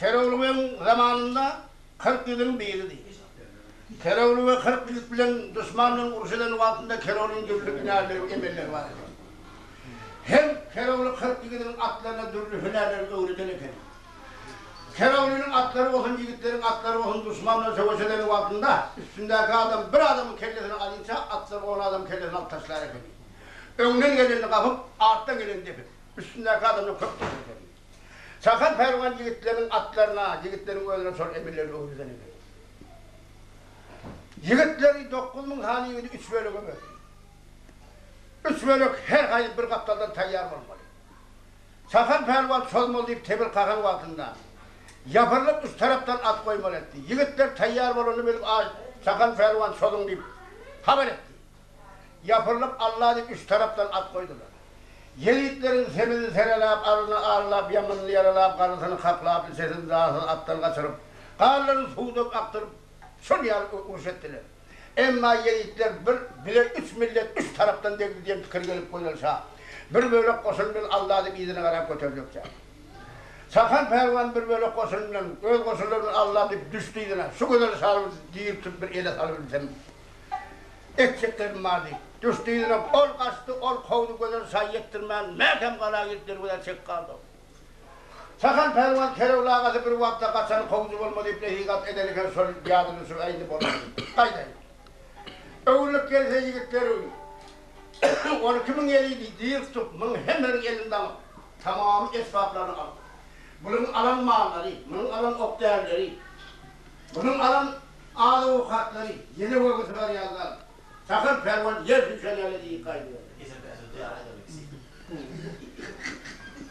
Kerovlu'nun zamanında 40 yılın biridir. Kerovlu ve 40 yıl bilen düşmanın urşuların altında Kerovlu'nun dürlü hünerleri, emelleri var. Hem Kerovlu 40 yılın atlarına dürlü hünerleri öğretilirken, Kerovlu'nun atları olsun, yiğitlerin atları olsun, düşmanla savaşların altında üstündeki adam bir adamın kellesini alınca atları on adam kellesini alt taşlara geliyor. Önünden geleni kapıp, arttan geleni depip, üstündeki adamın 40 yılın. Sakal Pervan yiğitlerin atlarına, yiğitlerin önüne sonra emirlerini öğreten ediyor. Yiğitleri 9.000 haniydi 3 bölük ömür. 3 bölük her ay bir kaptaldan tayyar olmalı. Sakal Pervan solmalı deyip tebir kakan altında. Yapırılıp üst taraftan at koymalı etti. Yiğitler tayyar olanı bilip Sakal Pervan solun deyip haber etti. Yapırılıp Allah deyip üst taraftan at koydular. Yiğitlerin semini serelap, arını ağırlap, yamanını yaralap, karısını kaplap, sesini dağısını attan kaçırıp, karlarını suğudup, aktırıp, şun yar urşettiler. Emma yiğitler bile 3 millet 3 taraftan devri diye fikir gelip koyulsa, bir böyle koşulun Allah deyip izine karab götürdükçe. Sakal Pervan bir böyle koşulun, göz koşulun Allah deyip düştü izine, şu kadar sarılır, deyip tut bir ele sarılır dedim. Ekçeklerim vardı. Düştüğüne ol kaçtı, ol kovdu kadar say yettirmen, mekem kala yettir kadar çek kaldı. Sakal Pervan Kerovlu ağası bir vakta kaçanı kovdu olmadı, hikat ederken sol yadını su eğilip olmadı. Kaydaydı. Öğürlük gelse yiğitleri, 12.000 eliydi, değil tutup, bunun hemen elinden tamamı esbaplarını aldı. Bunun alan malları, bunun alan ok değerleri, bunun alan ağlı avukatları, yeni vurgusu var yazlar. Sakal Pervan yer düşenlerle iyi kaydıyor.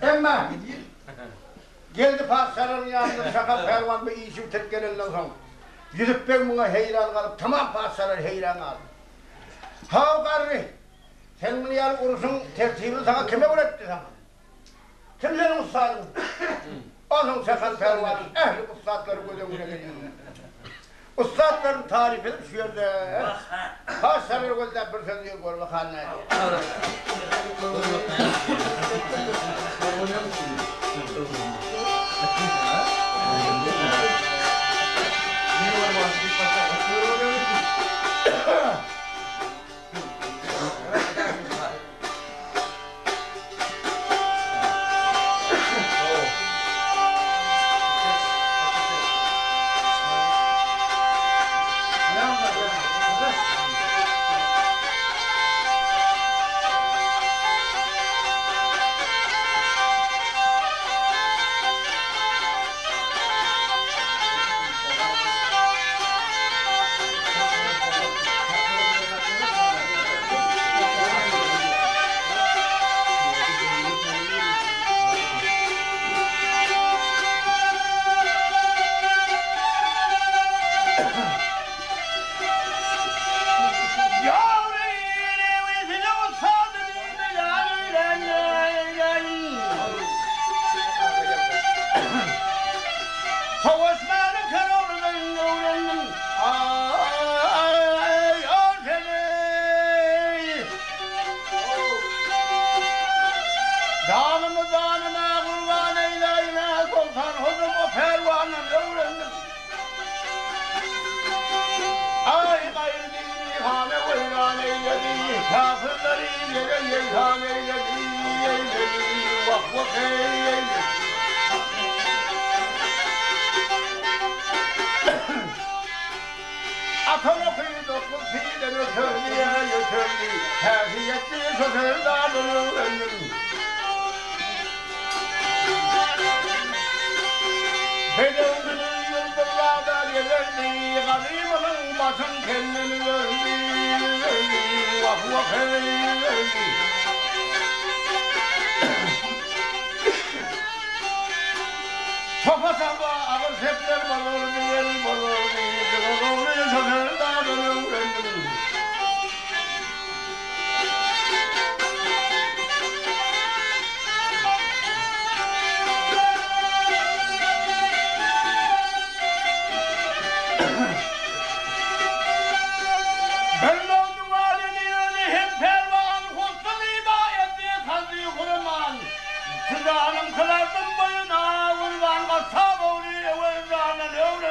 Ama geldi padişahın yanında Sakal Pervan bir işi bitirip gelenden sonra gidip ben buna heyran kalıp tamam padişahlar heyran aldı. Ha karri sen bunu yarın kurusun tertibini sana kime öğretti sana? Kim senin ustadın? Onun Sakal Pervan'ın ehli ustadları gözümüne geliyor. Ustadların tarif edip şu yerde haşarı gözler bir söz diyor görme haline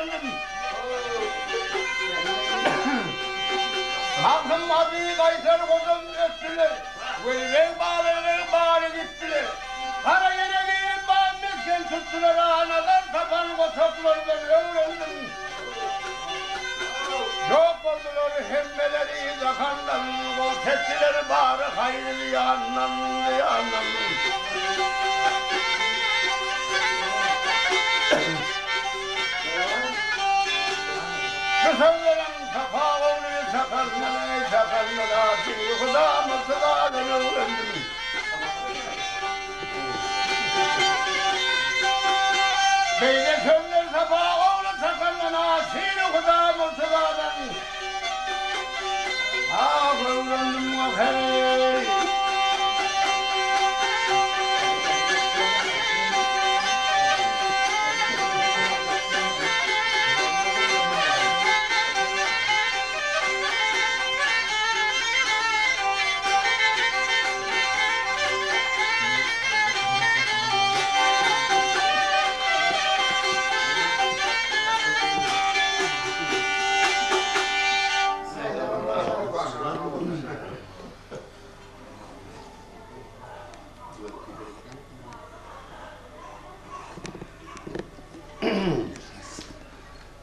öğrendim. Halkım adı kaytar kozum öttüler. Veliler bağlı gittiler. Kara yere giyip bağımlıkken tuttular. Analar tapan kotoklardan öğrendim. Yok oldular hemmeleri yakanlar. O tepkileri bağırı hayrını yandan. Kısırlarım safa oluyor sakallara şimdi kudamı sıradan öğrendim. Beyde sözler safa oğlu sakallara şimdi kudamı sıradan. Ah öğrendim o hey.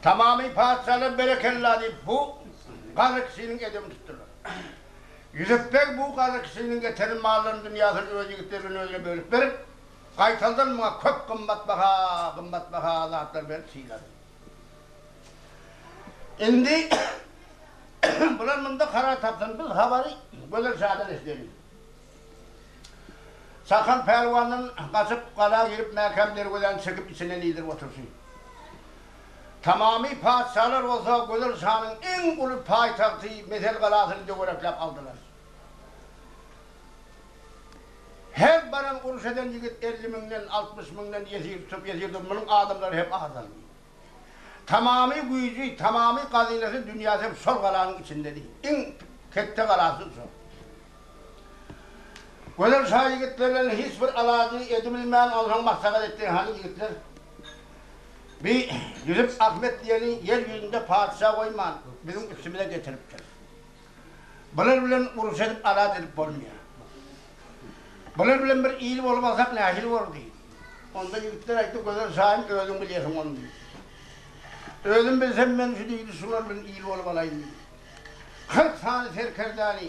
Tamamı padişahlar berekelladı. Bu kazı kişinin edemi tuttular. Yusuf Bey bu kazı kişinin getirin mallarını dünyasını özü gittirin özüne bölüp verip kaytaldan bana kök kımbat baka Allah'lar verip sıyladı. Şimdi bunlar bunda karar tapsın biz haberi böyle şahane isteyelim. Sakın pehlivanın kaçıp kala girip merkemleri gözden çıkıp içine lider otursun. Tamamı padişahlar olsa Güzel Şah'ın en ulu payitahtı Mesel Galası'nı coğrafyap aldılar. Her baran uruş eden yigit 50 binden, 60 binden yesir bunun adamları hep azalıyor. Tamamı gücü, tamamı kazinesi dünyası hep sol galanın içinde değil. En kette galası sol. Güzel Şah yigitlerle hiçbir alacı edilmeyen alhan maksakat ettiği hani yigitler bir Yusuf Ahmet diyeni yeryüzünde padişah koyman bizim üstümüze getiriptir. Bunlar bilen uruş edip alad edip olmuyor. Bunlar bilen bir iyilik olmasak nahil olur değil. Onda yigitler ayıktı Güzel Şah'ın öldüm biliyorsun onu diyor. Öldüm bilsem ben şu değil, şunlar bilen iyilik olmalayım. 40 tane serkerdani,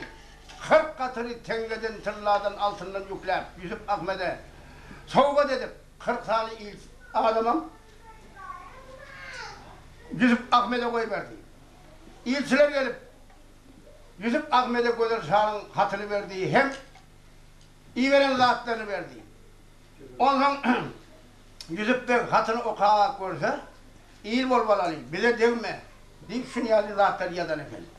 40 katırı tengeden, tırlardan, altından yüklep Yusuf Ahmet'e soğuğa dedim 40 tane il adamım Yusuf Ahmet'e koyuverdi. İlçiler gelip Yusuf Ahmet'e Güzel Şah'ın hatını verdiği hem iyi veren zatlarını verdi. Ondan Yusuf Bey hatını okuyacak görse iyi olmalı, bize devme deyip şunu yazı zatları yazan efendim.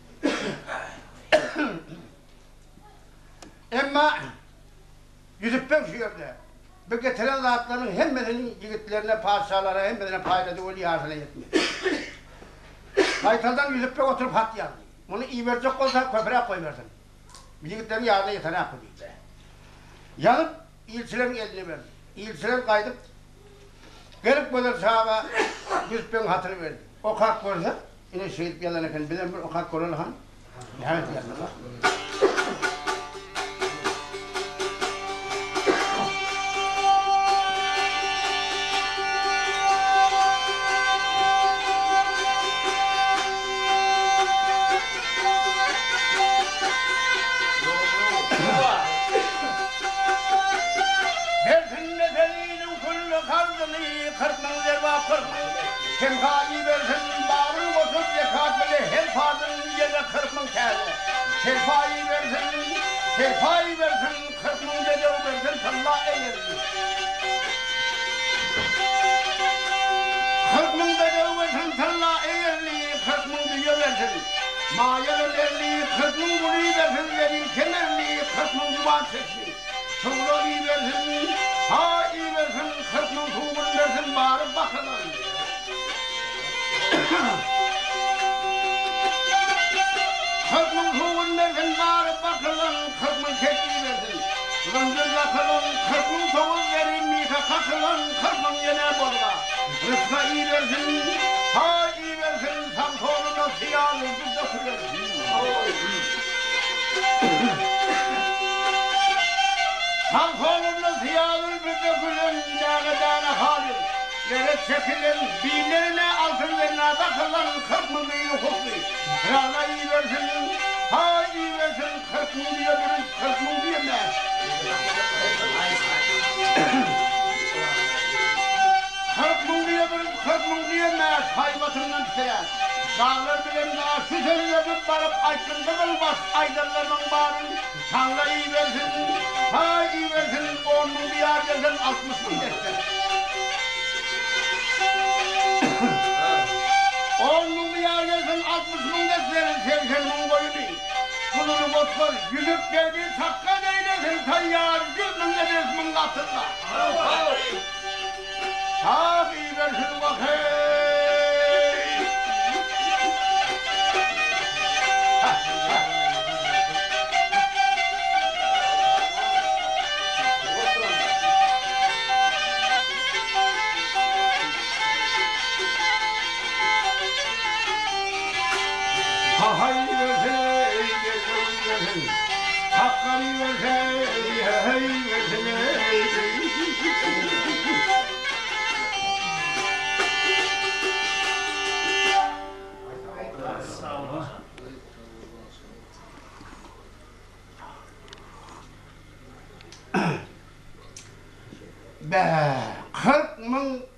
Ama Yusuf Bey şu yerde bu getiren zatların hem medeni yigitlerine, padişahlara hem medeni payladığı o liyazına yetmiyor. Kaytaldan Yusuf Bey oturup hat yazdı. Bunu iyi verecek olsa köprüye koyversin. Yigitlerin yarına yetene hakkı değil. Yanıp ilçilerin eline verdi. İlçiler kaydıp gelip Güzel Şah'a Yusuf Bey'in hatını verdi. O kalk görse yine şehit yalan efendim. Bilen bir o kalk görür han. Evet yazdılar. Şefkati versin, bağrı bozup zekat bile her fadının yere 40 bin kârı. Şefkati versin, 40 bin gece versin, Allah eylesin. 40 bin gece versin, Allah eylesin, 40 bin gece versin. Mayeler erli, 40 bin gülü versin, verin kemerli, 40 bin duvar çeksin. Tuğra'yı versin, ha'i versin, 40 bin tuğrun versin, bağrı bakalım. Kırkmın huvun versin, bağırıp bakılın, 40 bin kekli versin. Zıngır yakılın, 40 bin toğuz verin, mika kakılın, 40 bin yine bolga. Rıfka iyi versin, ha Sağ kolumda ziyadır bir dökülün, dağ dağına halim. Yere çekilen binlerine altın ve nada kalan 40 mı büyüğü hukmi. Rana iyi versin, ha iyi versin, 40 mı diyor biri, 40 mı diyemez. 40 mı diyor biri, 40 mı diyemez, hayvatından isteyen. Dağlar bilen dağa şu sözlerden varıp aykırıda olmaz, aydarlarının bağırın. Tanrı iyi versin, ha iyi versin, 10 mı bir yer versin, 60 mı dersin. 10 mı bir yer versin, 60 mı dersin, 80 mı koyunu. Bununu bozkır, yüzüp geldi, sakka neylesin, tayyar, gülmün edesmin katında. Ha iyi versin bakayım. Hay versin, hakkı versin, hay versin. Be,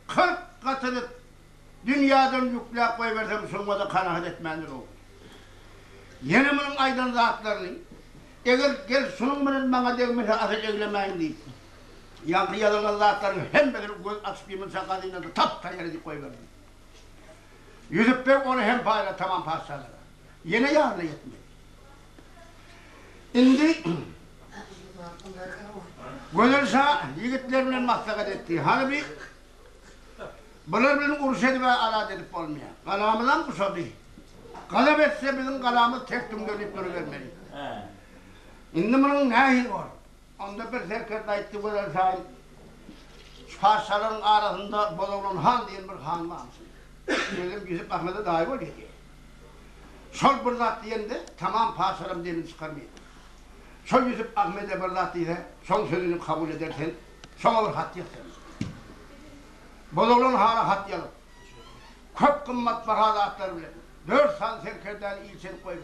40 katını dünyadan yüklü koyversem sunmada kanaat etmendir o. Yenimin aydan zatlarını, eğer gel sunumların bana devmese ateş eylemeyin deyip, yankı yalan zatlarını hem bedir göz açtığımın sakadıyla da tap tayar edip koyverdim. Yüzüp ben onu hem payla tamam parçalara. Yine yarına yetmedi. Şimdi Gönülsa yigitlerimle maslahat etti. Hani bir bunlar benim urşedi ve alat edip olmaya. Kalamıdan kusadı. Kalap etse bizim kalamız tek tüm dönüp vermeli. Şimdi bunun neyi var? Onda bir serkerde etti Gönülsa'nın parçaların arasında Bozovlun Han diyen bir han varmış. Dedim Yusuf Ahmet'e dahi ol dedi. Sol bırlat diyen de tamam parçalarım diyelim çıkarmayın. Son Yusuf Ahmet'e bırlattıysa, son sözünü kabul edersen, son bir hat yazsın. Bozovlun Han'a hat yazıp, köp kımmat bahada atlar bile, 4 san serkerden ilçeni koyver.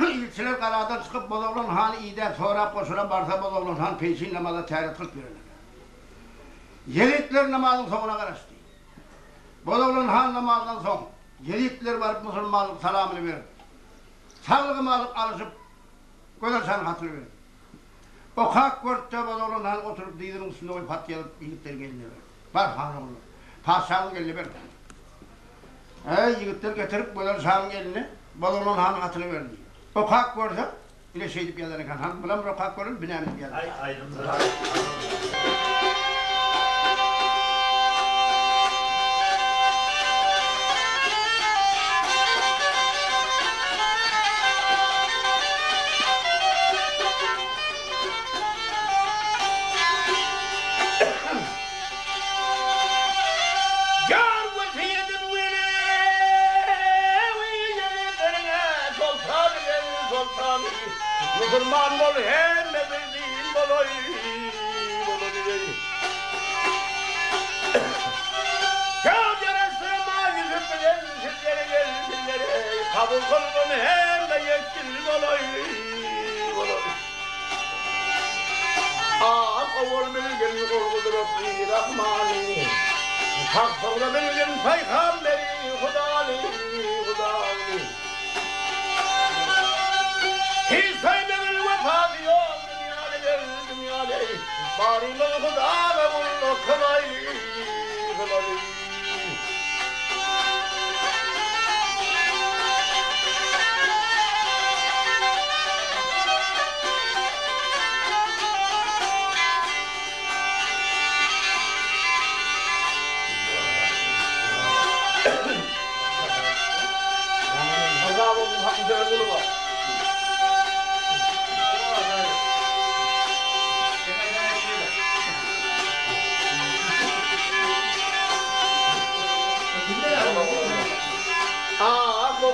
İlçiler karadan çıkıp Bozovlun Han'ı iyide sonra koşuna varsa Bozovlun Han peşin namazda teyret kılıp verirler. Yelitler namazın sonuna karıştı. Bozovlun Han namazdan son, Yelitler varıp Müslümanlık salamını verir. Sağlığımı alıp alışıp Gönülsa'nın hatırı verir. O kalk görtte Bozovlun Han oturup dizinin üstünde koyup hat yalıp yigitlerin eline verir. Var hanımını, padişahın eline verir. Yigitler getirip Gönülsa'nın eline Bozovlun Han'ın hatırı verir. O kalk görse ile şey deyip yazarı kan. Han bulan o kalk görür, bina edip yazarı. Müslüman bol hem de bildiğin boloy, boloy. Kâb yaraştırma yüzüp bilen sizlere gelsinlere, kabul kılın hem de yetkili boloy, boloy. Kavur bilgin korkudur Rabbi Rahmani, hak sonra bilgin peygamberi Hudali, Hudali. Hiç saymenin vefası yok dünyada, Bari'nin Huda ve Mullu kılay, kılay. Allah'ın hakkında ömrü var.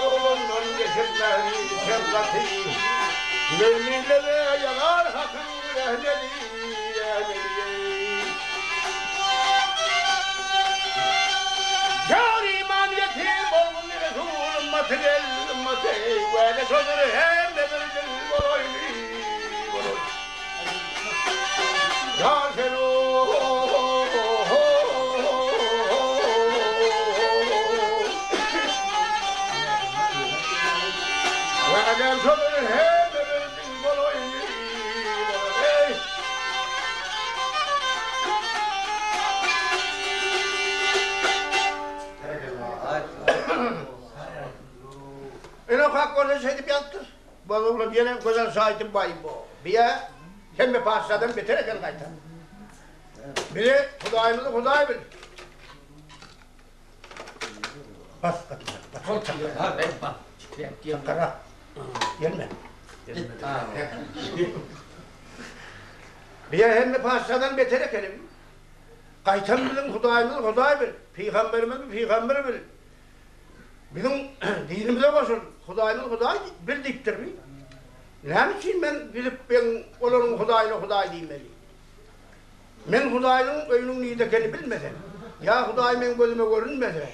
yolundan geçirmez şefkati. Müminlere yanar hakkın ehledi. Yar iman yetim olun Resul ümmeti gel ümmeti. Ve ne sözür hem de bir dil olaylı. Yar sen Adam sözür hem de bir dil olaylı. Ufak orada şeydi yaptır. Bazıları gelen güzel şahitim bayım bu. Bir hem mi parçadan beter gel kaytar. Biri Hudayımızı Huday bil. Bas katı. Sol çakır. Ha ben bak. Çakara. Gelme. Bir hem mi parçadan beter ekelim. Kaytan bilin Hudayımızı Huday bil. Peygamberimizi Peygamber bil. Bizim dinimize koşun, Hudayımız Huday bildiktir mi? Ne için ben bilip ben onların Huday'la Huday diyeyim. Ben Huday'ın öynün neyidekeni bilmesem, ya Huday benim gözüme görünmese,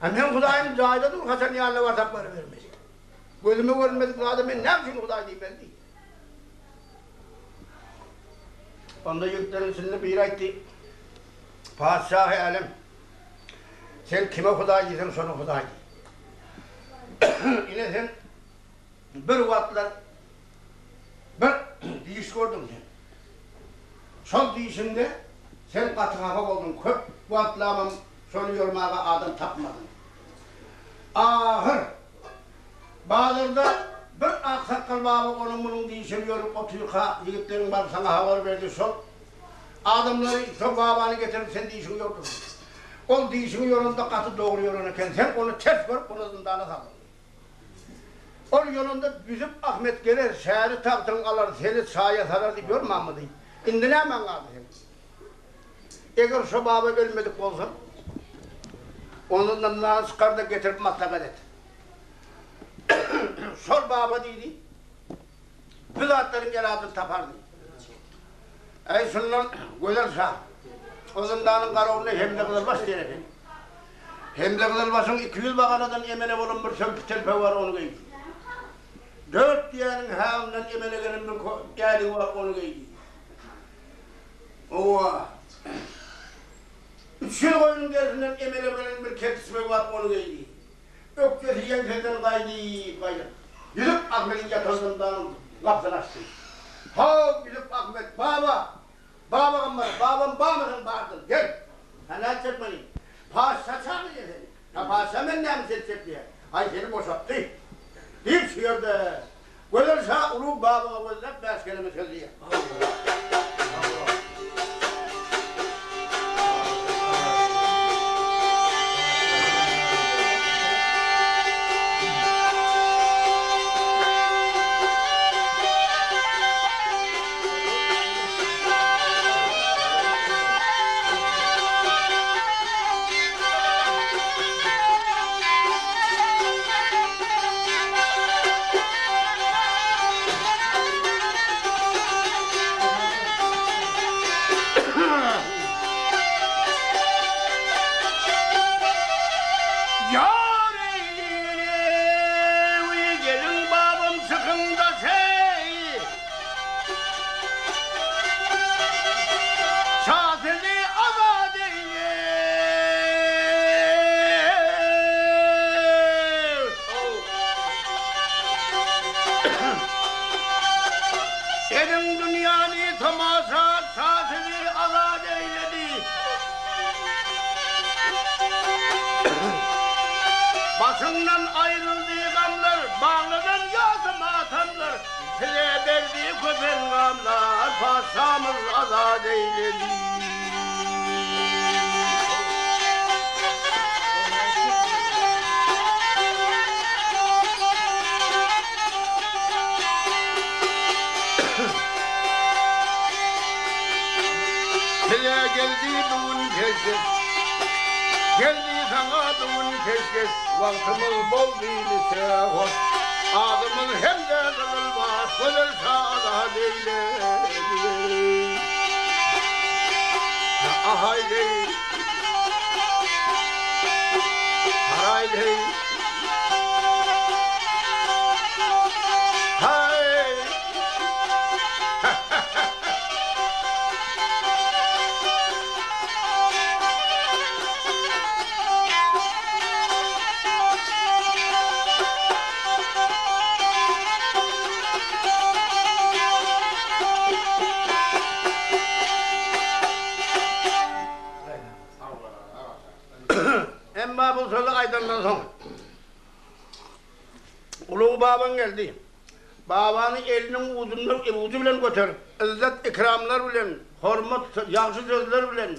ben Huday'ın cahildedim, Hasan Yal'la vasakları vermez. Gözüme görünmedik zaten ben ne için Huday diyeyim ben değil. Onda yüklerin içinde bir ayeti, Padişah-ı Alem, sen kime Huday diysen sonra Huday diye. Yine sen bir vaatlar bir deyiş gördün sen. Sol deyişinde sen katığa oldun, köp vaatlamam sonu yormağa adam tapmadın. Ahır Bağlar'da bir aksakkal babı onun bunun deyişini yorup oturuyor, yigitlerin var sana haber verdi sol. Adamları çok babanı getirip sen deyişini yordun. O deyişini yolunda katı doğru yoluna sen onu ters görüp onu zindana saldın. O yolunda bizim Ahmet gelir, şehri tahtını alır, seni sahaya sarar diyor Mahmud'u. İndi ne hemen kaldı sen? Eğer şu baba ölmedik olsa, ondan daha çıkar da getirip matlaka et. Sor baba dedi, Bilatların geladını tapardı. Ey şundan güzel sağ. O zindanın karavunu hem de kılılmaz diye efendim. Hem de kılılmasın 200 bakanadan emene bulun bir sömpü telpe var onu giydi. 4 diyenin hamdan emene gelin bir gelin var onu giydi. Oha! 3 yıl koyunun gerisinden emene gelin bir kedisme var onu giydi. Öpkesi yençeden kaydı. Yürüp Ahmet'in yatağından kapsını açtı. Ha gidip Ahmet baba! Babam var, babam bağırdın, gel. Helal çekmeyin. Paşa çağırdı seni. Ya paşa ben ne mi seni diye. Ay seni boşalttı. Bir şiirde. Gelirse ulu babama gözler, beş kelime söylüyor. Senin dünyanı tamaşa saatini azat eyledi. Başından ayrıldığı gamlar, bağlanan yazı matamlar, size verdiği köpen gamlar, paşamız azat eyledi. Size geldi bugün keşif, geldi sana bugün keşke vaktimiz bol değilse hoş. Adımın hem de kılılmaz, kılır sağda değilim. Ahaydi, haraydi, hay. Emma bu sözü aydandan sonra Ulu baban geldi. Babanın elinin ucu bilen götürüp, izzet ikramlar bilen, hürmet, yaxşı sözler bilen,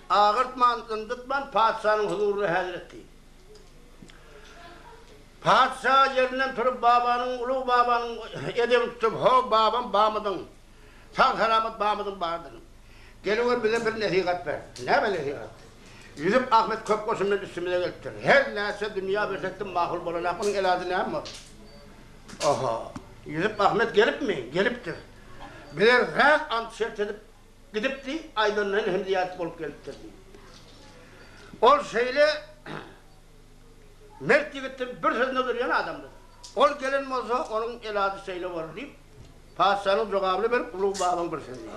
ağırtman, ındıtman, padişahın huzuruna hazır etti. Padişah yerinden turup babanın, ulu babanın edemi tutup, ho babam bağmıdın, sağ selamet bağmıdın bağırdın. Geliver bize bir nesihat ver. Ne bir nesihat? Yüzüp Ahmet Köpkoşum'un üstümüze geliptir. Her neyse dünya versektim mahul bolanak, bunun eladı ne mi? Oha! Yüzüp Ahmet gelip mi? Geliptir. Birer rak ant şert edip gidipti, aydınların hem ziyareti olup geliptir. Ol şeyle mert yigittin bir sözünde duruyan adamdır. Ol gelen olsa onun eladı şeyle var deyip padişahın cevabını verip ulu babam bir sözünde.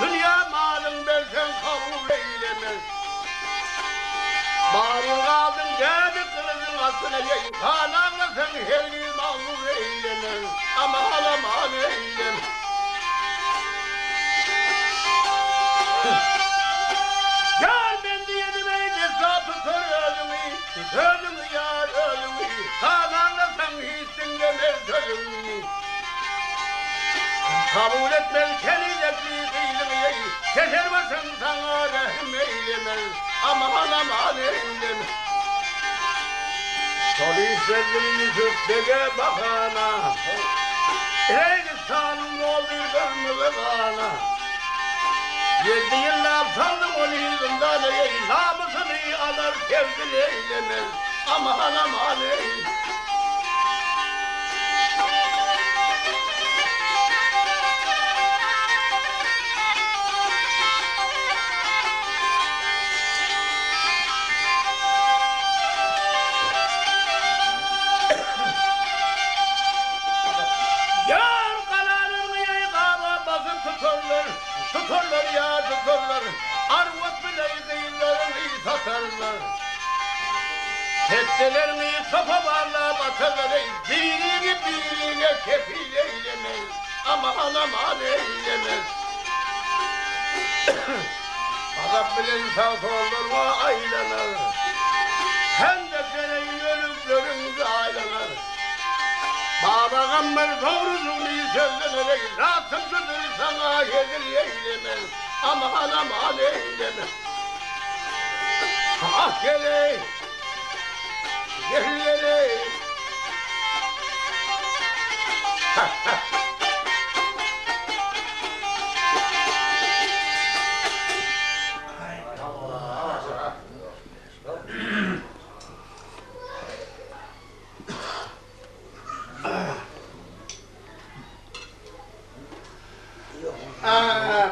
Dünya malın versen kabul eylemez. Bağlı kaldın geldi kılıcın altına yayın. Kananla sen her gün mağdur eylemez. Aman aman eylem. Yar ben diyedim eyle sapı kör ölümü. Ölümü yar ölümü. Kananla sen hissin demez ölümü. Kabul etmez kelilekli kıylımı, keser basın sana rahim eylemez, aman aman eylemez. Sol işledim Yusuf Bege bakana, Eylül sağlım oldu kırmızı kana. 7 yıllar saldım onu yüzümden, namusunu alır sevgili eylemez, aman aman eylemez. Tutarlar ya tutarlar, arvat bile kıyılarını satarlar. Tepselerini sopa varla batarlar, birine kefil eylemez, aman aman eylemez. Azap bilen sağ sollarına aylanır, hem de senin ölümlerinize aylanır. Baba gamber doğrusunu sözlenerek rahatsızdır sana yedir eylemez, aman aman eylemez. Ah gele, gele.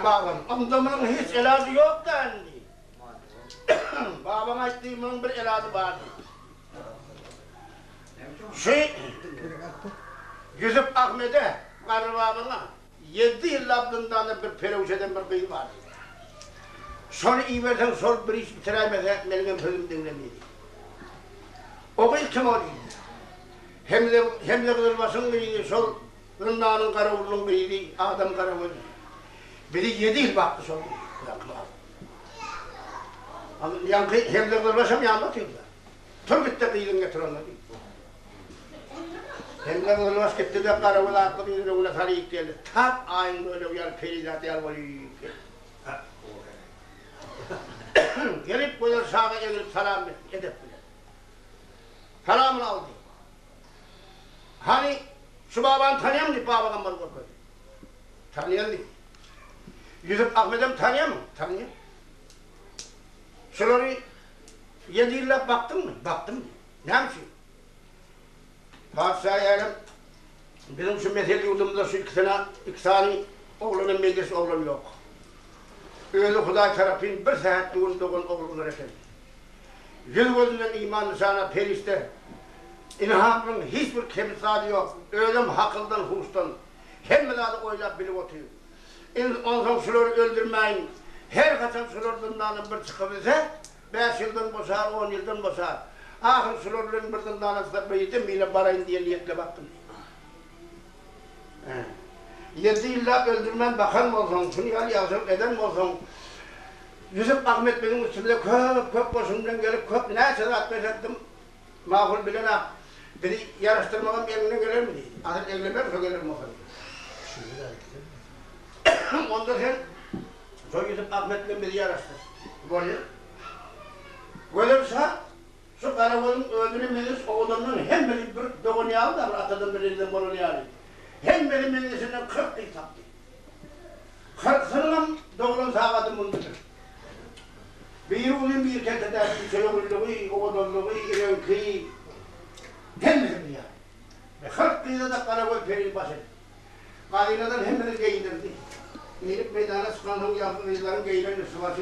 Babam, amcamın hiç ilacı yok dendi. Babam açtığımın bir ilacı vardı. Yusuf Ahmet'e, karı babana 7 yıl abdından da bir perevşeden bir kıyı vardı. Sonra iyi versen sol bir iş bitiremezse benim sözüm dinlemeydi. O kıyı kim oluyor? Hem de kızılmasın kıyıydı, sol Rındağının karavulunun kıyıydı, adam karavulu. Biri 7 yıl baktı sol kıyı. Hem de kızılmasam ya anlatıyorlar. Turgut'ta kıyıdın getir onları. Hem de kızılmas gitti de karavulu atlı kıyıdın öyle sarıyık geldi. Tam aynı böyle uyar peridat yer var. Gelip böyle sağa gelip salam edip bile. Salamını aldı. Hani şu babanı tanıyor musun? Babadan bana korkuyor. Tanıyor musun? Yusuf Ahmet'im tanıyor mu? Tanıyor. Şunları 7 yılla baktın mı? Baktım. Ne yapıyorsun? Padişah yerim. Bizim şu mesele yurdumuzda şu iki tane oğlunun meclisi oğlum yok. Öyle Huday tarafın bir saat doğun oğlunlar efendim. Yüz gözünden imanlı sana perişte. İlhamın hiçbir kemisadı yok. Ölüm hakıldan, hustan. Hem de oylap bilip oturuyor. Ondan şunları öldürmeyin. Her kaçan şunlardan bir çıkabilirse 5 yıldan bozar, 10 yıldan bozar. Ahir şunların birden danasına büyüdüm, yine barayın diye niyetle baktım. 7 yılda öldürmen bakan olsun, şunu yazıp eden olsun. Yusuf Ahmet benim üstümde köp boşumdan gelip köp ne sırat ettim. Mağul bilene beni yarıştırmağım eline gelir mi diye. Ahir evlenmez o gelir mi o kadar. Ondan sonra Yusuf Ahmet'le beni yarıştır. Böyle. Gelirse şu karakolun öldüğünü meclis oğlunun hem beni bir doğunu aldı da atadım birinin bolunu aldı. Hem benim meclisinden 40 yıl taktı. 40 sınırım doğunun sağladım bundur. Bir oğlum bir kente derdi, çayoluluğu, oğluluğu, irenkiyi. Hem benim yani. 40 yılda da karakol peril başladı. Kainadan hem beni giydirdi. Gelip meydana sıkanım yaptırıcıların giydirin sıvası.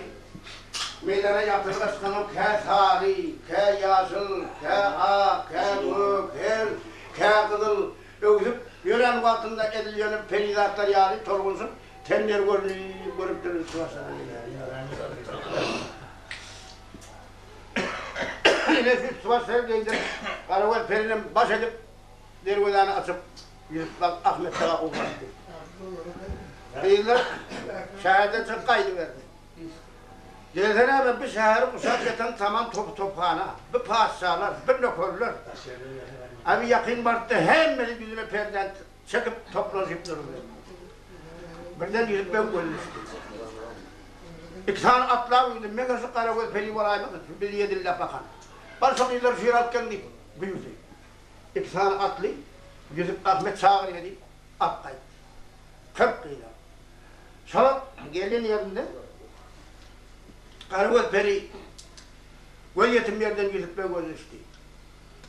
Meydana yaptırıcılar sıkanım ke sarı, ke yaşıl, ke ak, ke gök, ke kızıl. Öksüp yören vaktinde edilyenin peridatlar yani torgunsun. Tenler görüp durur sıvasına. Yine şu sıvasları giydirip karakol perinin baş edip dergülerini açıp Ahmet Dağa uğraştı. Kıyılar şehirden çok kaydı verdi. Gelsene ben bir şehri kuşak yatan tamam tophana, bir padişahlar, bir nökerler. Abi yakın vardı hem beni yüzüne perden çekip toplanıp dururdu. Birden yüzüp ben görmüştüm. 2 tane atlar uyudum, megası karakol peri olaymadı, bir 7 yılda bakan. Başka kıyılar şiratken deyip büyüdü. 2 tane atlı, Yusuf Ahmet çağır edip at kayıp. 40 kıyılar. Salat gelin yerinde karakol peri göl yetim yerden Yusuf Bey gözü içti.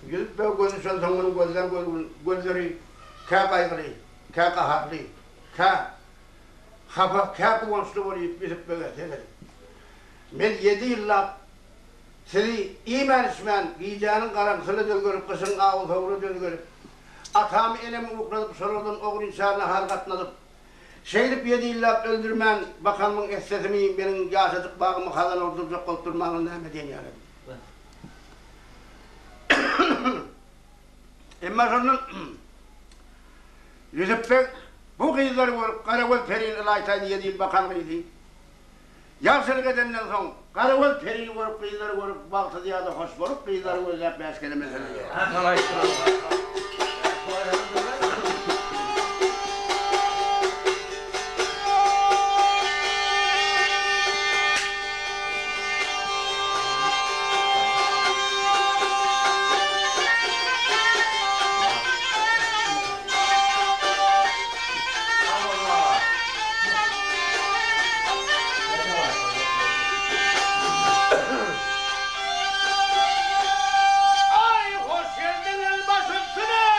Yusuf Bey gözü sonun gözleri kâ kaygılı, kâ kaharlı, kâ hafa, kâ kuvançlı olup Yusuf Bey'e dedi. Ben 7 yıllar sizi iman ismen, giyeceğinin karantılı döl görüp, kışın ağıl havlu döl görüp, atamı enemi ukladıp, sorulduğun oğul insanına hargatladıp, Şehrip 7 yıllar öldürmen, bakanımın essetimi, benim yaşadık bağımı kalan orduracak kolturmanın nehmediğini yaradım. Ama sonra Yusuf Bey bu kıyıları vurup karakol peri'nin ilaytaydı 7 yıl bakanlığıydı. Yavşılık edenden son karakol peri'ni vurup kıyıları vurup baktı diye de hoş vurup kıyıları vurup hep 5 kere mesele. Ay hoş geldin el başımsına.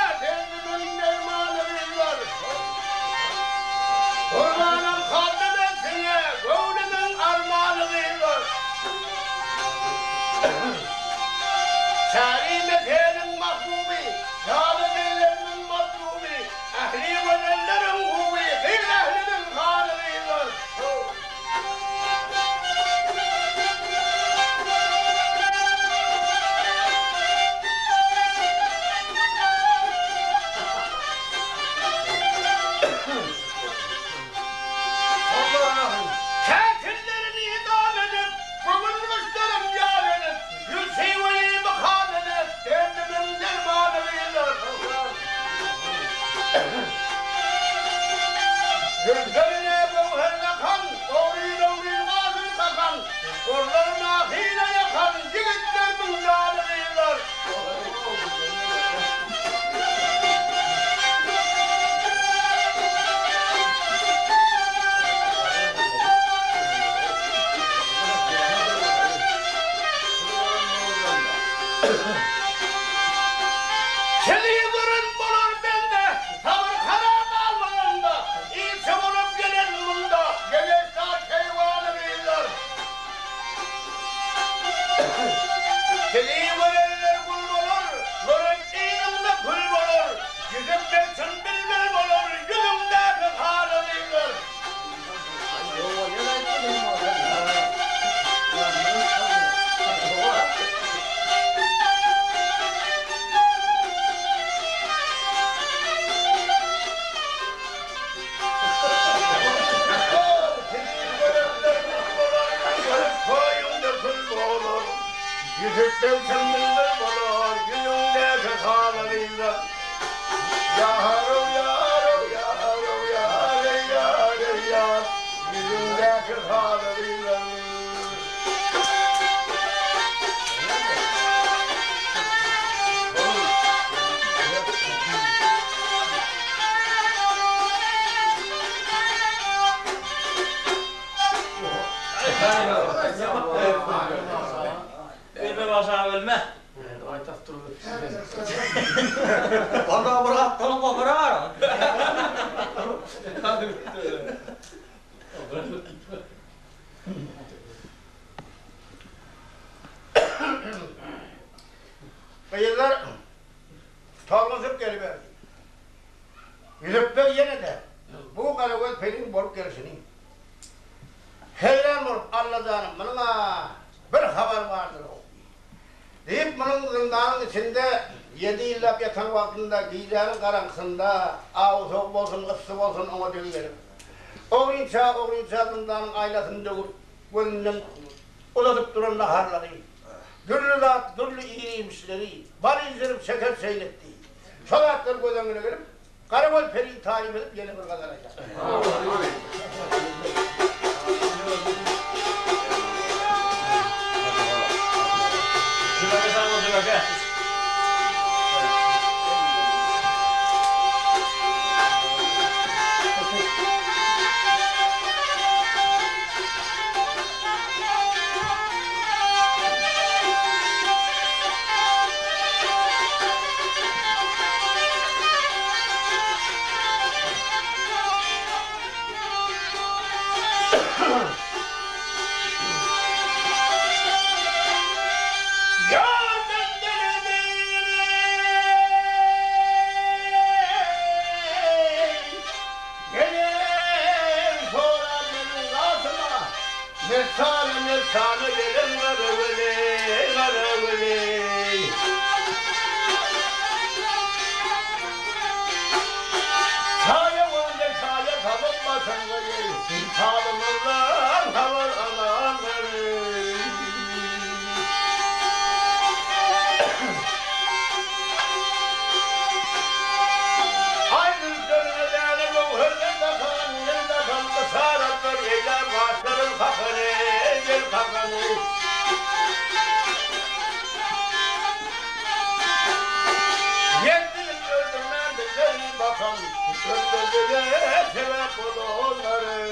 Devşirmindir bulur yüzündeki halıyla. Yarım yarım yarım yarım yarım yarım yüzündeki halıyla. Ölme başa ölme. Aytap durur. Onda bırak koluma bırak. Kıyılar tarlasıp geliverdi. Yüzüp yine de bu Karagöz pelin bolup gelişini. Heyran olup Allah'ım bana bir haber vardır o. Deyip bunun zindanın içinde 7 yıllap yatan vaktinde giyeceğinin karanlığında ağı soğuk olsun, ısı olsun ona dönüverim. Oğlunca zindanın ailasını dövüp gönlünden uzatıp duran naharları. Gürlü zat, gürlü iyiymişleri, var izlenip şeker seyletti. Şolatlar göz önüne gelip, Karagöz Peri'yi tarif edip yeni bir kazanacak. Şuna bir tane olacak ha. Sana gelin garabili, garabili. Çaya vanda çaya kabuk basangayı, halımızdan havar ananları. Aynı dönüleri bu hırlı takan kısaratlar eyler başların kafanı. Yettiğim öldürmen bildiğin bakan, öldürdüğüne sebep olur onları.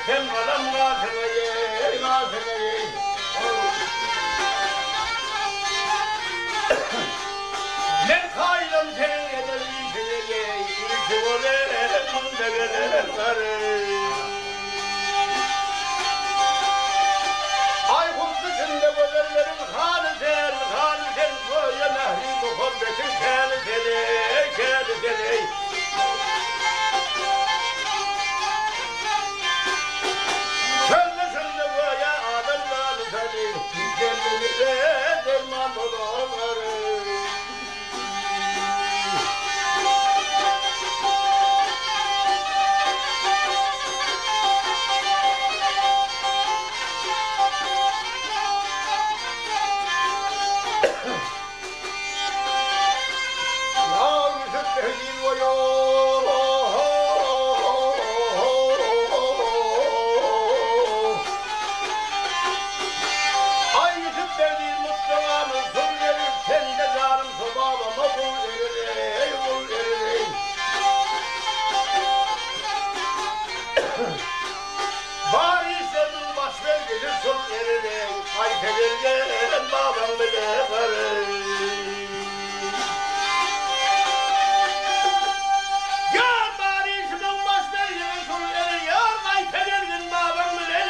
Sen adam gâsına ye, gâsına ye. Ben kaydım senin eder iyisini ye, iyisi olem, onda gelir karı. Ay kutlusunda gözlerim kanı sen, böyle mehri muhabbetin kâni seni. Kendinize derman olanları. Ya Yusuf Tehli'l ve bari senin başver gelir son yerine, kayfelerken babam bile karı. Ya bari senin başver gelir son yerine, ya kayfelerken babam bile.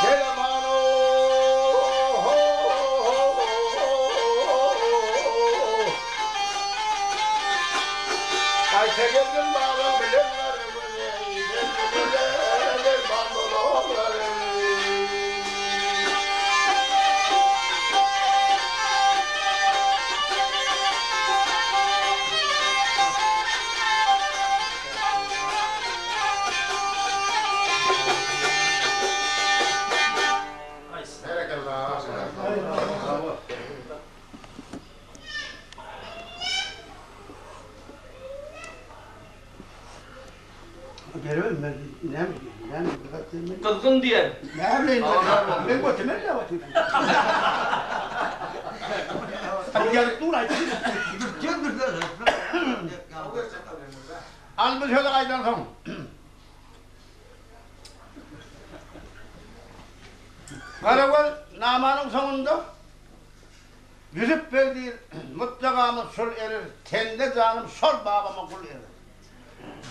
Gelemano. Ayşe geldim bağlam bilenler bilenler bandolonlar. Görüyorum ben ne bileyim Kızgın diyen. ne bileyim ben götürmem ne bakayım. Hadi gel dur ay. Al bir şöyle kaydan son. Karakol namanın sonunda yüzüp verdiği mutlakamı sul erir, kendi canım sol babama kul erir.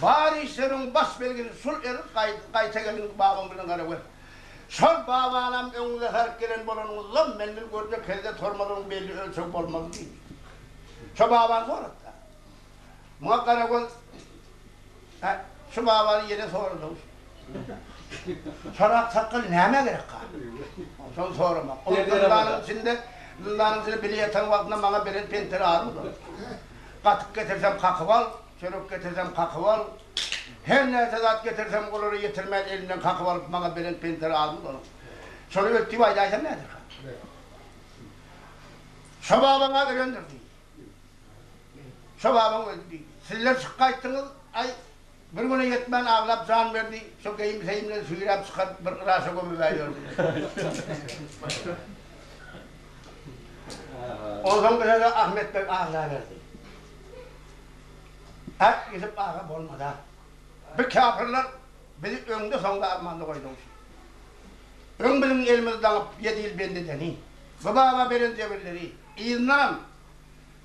Bari işlerin bas belgini sul erir, kayta gelin babam bilin karakol. Sol babanam önüne sarıp gelen bolanınızla mendil gördü, kelde tormalının belli ölçek olmalı değil. Şu baban sonra da. Muha karakol, şu babanın yine soruldu. Çorak sakal neme gerek ha? Son sorma. O zındanın içinde biliyeten vaktinde bana bir penteri ağrıdı. Katık getirsem kakıp al, çörük getirsem kakıp al. Her neyse zat getirsem kolunu getirmez elinden kakıp alıp bana bir penteri ağrıdı. Sonra öttüğü aydaysam nedir ha? Şu babana gönderdi. Şu babam öldü. Sizler çıkaydınız, ay bir günü yetmen ağlap can verdi, şu geyim seyimle suyurap çıkart bir rasa gömü veriyordu. O zaman kadar Ahmet Bey ağla verdi. Hep gidip ağla olmadan. Bir kafirler bizi önde sonunda armanda koydu. Ön bizim elimizi dağıp 7 yıl bende deni. Bu baba berin cevirleri, İznam,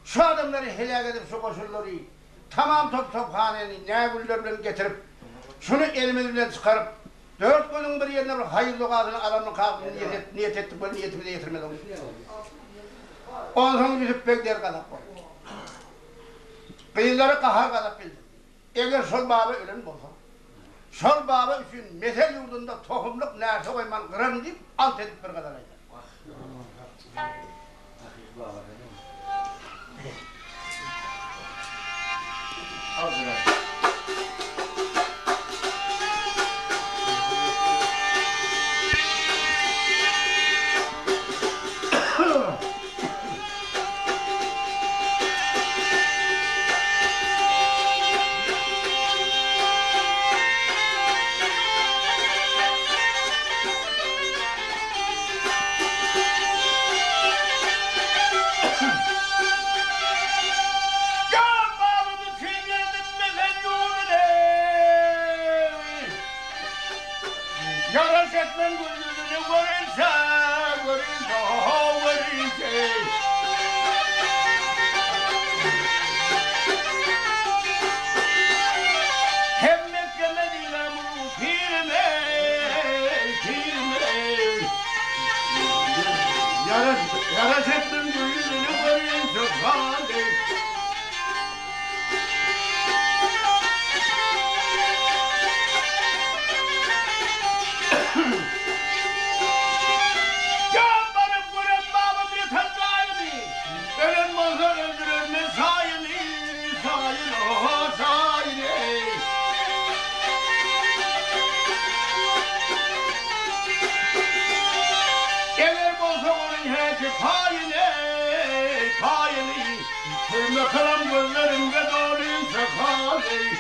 şu adamları helak edip şu koşulları, tamam top haneni, ne güllerden getirip, şunu elimizden çıkarıp, 4 günün bir yerine bir hayırlı ağzını adamın kalbini niyet ettik, böyle niyetimize getirmedi olmuş. Ondan sonra Yusuf Bey der kadar var. Kıyıları kahar kadar bildi. Eğer sol baba ölen olsa, sol baba için mesel yurdunda tohumluk nerede koyman kıran deyip, ant edip bir kadar eder. Al şunu. Yaraş etmen gözünü görünse, görünse. Hem Mekke Medine bunu firme. Yaraş etmen gözünü görünse, Kalam gözlerimde doğruysa kaley.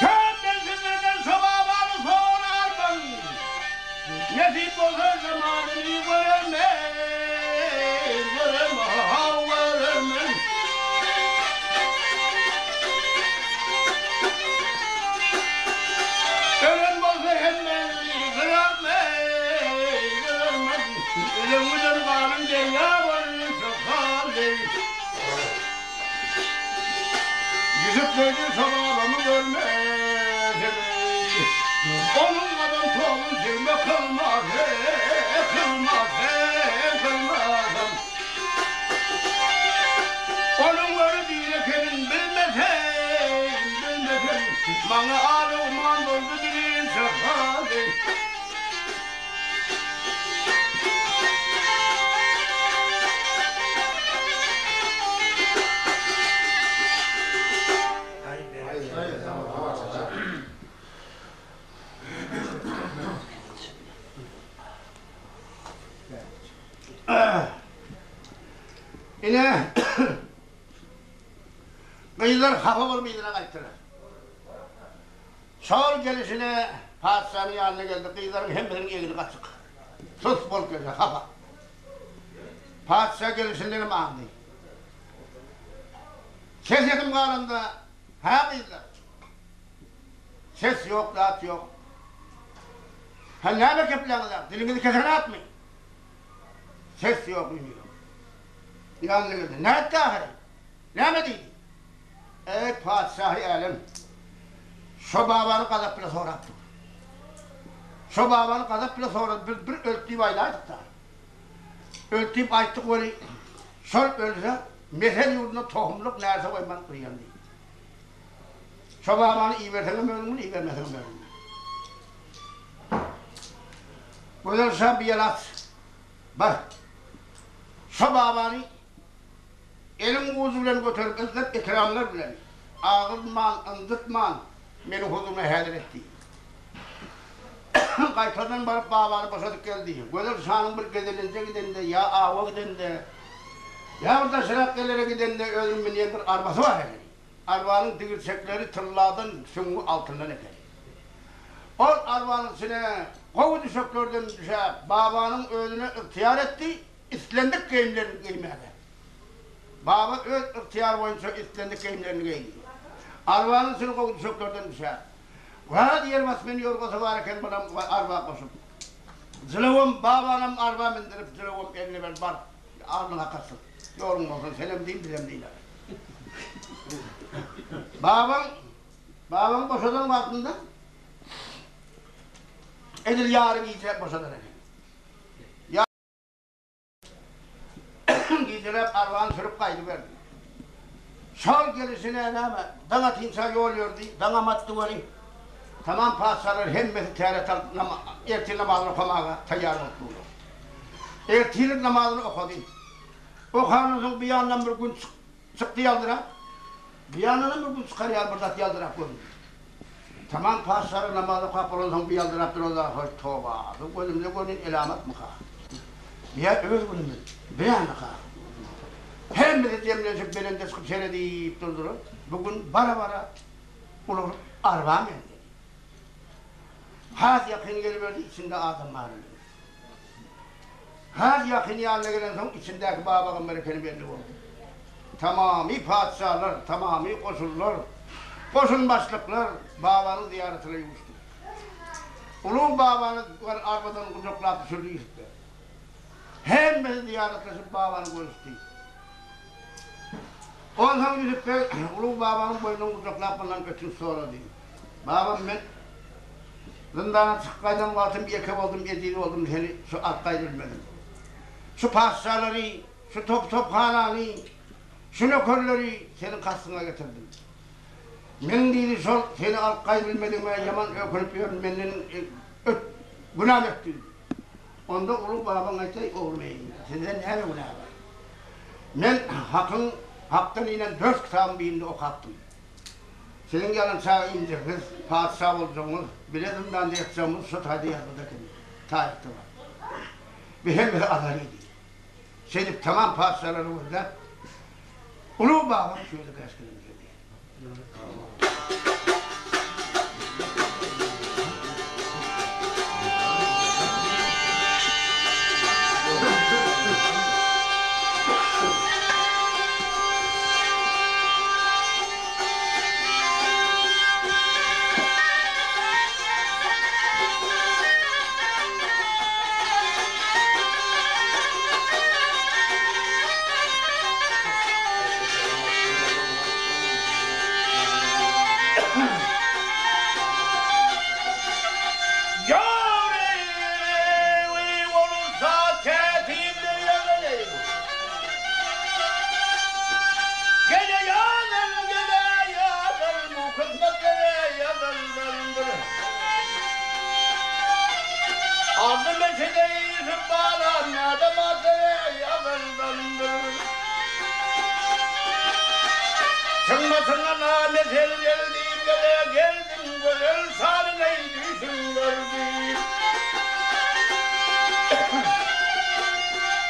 Köpmezimlerden sabahları sorardım. Nesip olsa zamanını göremez. Gözü sabahımı görmedim. Onun adam toğlu sevme kılmaz, kılmaz, kılmaz. Onun var diyekenin bilmesem, bilmesem. Bana ağrıman doldu dilin sefadı. Yine kızlar hafif olmayınca kaçtılar. Şol gelişine padişahın yanına geldi. Kızların hem birinin elini kaçık. Sus bol gözü hafif. Padişah gelişinden andı. Ses yedim kalında. Ha kızlar. Ses yok, rahat yok. Ha ne bekeplanlar? Dilinizi kesene atmayın. Ses yok, bilmiyorum. Yanına geldi. Ne etti ahire? Ne mi dedi? Ey padişah-ı alem. Şu babanı kazap bile sorattı. Şu babanı kazap bile sorattı. Bir öltüyüp aylaydık da. Öltüyüp açtık öyle. Şol ölse, mesel yurduna tohumluk nerede koyman kıyam değil. Şu babanı iyi versene mölümünü, iyi vermesene mölümünü. Güzel bir yalat. Bak. Şu babanı elim uğuzu bilen götürüp izzet ikramlar bilen ağırman, ındıtman beni huzuruna hedir etti. Kaytadan barıp babanı boşadık geldi. Güzel şanın bir gedelince gidende, ya ava gidende, ya burada şırakkellere gidende ölümün diyen bir arabası var yani. Arabanın dirsekleri tırlardan, süngü altından eker. O arabanın içine kovu düşöktörden düşe, babanın ölüne ihtiyar etti, İslendik giyimlerini giymedi. Baba öz ihtiyar boyunca İslendik giyimlerini giydi. Arbanın içine kovu düşöktörden düşe. Vah diyer basmeni yorgosu varken bana arba koşup. Zılavım babanım arba mindirip zılavım eline ver bar. Ağzına katsın. Yorum olsun senem değil bilem değil. Babam boşadan vaktinde edil yarın yiyecek boşadan. Giydirip arvağını sürüp kaydı verdi. Şol gelişine ne dana timsah yoluyordu, dana mattı var. Tamam padişahlar hemmeti teyretal ertil namazını okumağa tayyar oldu. Ertilik namazını okudu. Okanın bir yandan bir gün çıktı yaldıra. Bir yandan bir gün çıkar yaldıra yaldıra koydu. Tamam padişahlar namazını kapılın bir yaldıra dururlar. Hoş toba. Bu gözümde görün elamet mıka. Ya öyle gözümde. Beyanlıka. Hem de cemleşip belinde sıkıp seyredip durdurup. Bugün bara olur arvağım yani. Haz yakın geliverdi içinde adam var. Haz yakın yanına gelen son içindeki babanın berekeni belli oldu. Tamami padişahlar, tamami koşullar, koşun başlıklar babanın ziyaretine yuvuştu. Ulu babanı arbadan kucaklayıp düşürdü işte. Hem de ziyaretleşip babanı görüştü. Ondan gidip de ulu babanın boynunu kucaklayıp ondan götürüp sordu. Babam ben zindana çıkkaydan kaldım, bir ekip oldum, yediği oldum, seni şu arkaya bilmedim. Şu padişahları, şu tophananı, şu nökerleri senin kastına getirdim. Men dedi sol, seni arkaya bilmedim, yaman ökürüp yiyorum, benden günah ettim. Onda ulu babam aytay olmayın, sizden ne günah var? Men haktan inen 4 kitabın birinde okattım. Senin yanın sağa ineceksiniz, padişah olacaksınız, bilezimden de yeteceğimiz şu tayda yazıdaki tarihte var. Bir hem de adaliydi. Senin tamam padişahlarımızda, ulu babam şöyle kaçkınım dedi. düşüp bağlan nerede madde yakındandır. Çıkmasına namet el geldiğim gele geldim güzel sarılayı düşün gördüm.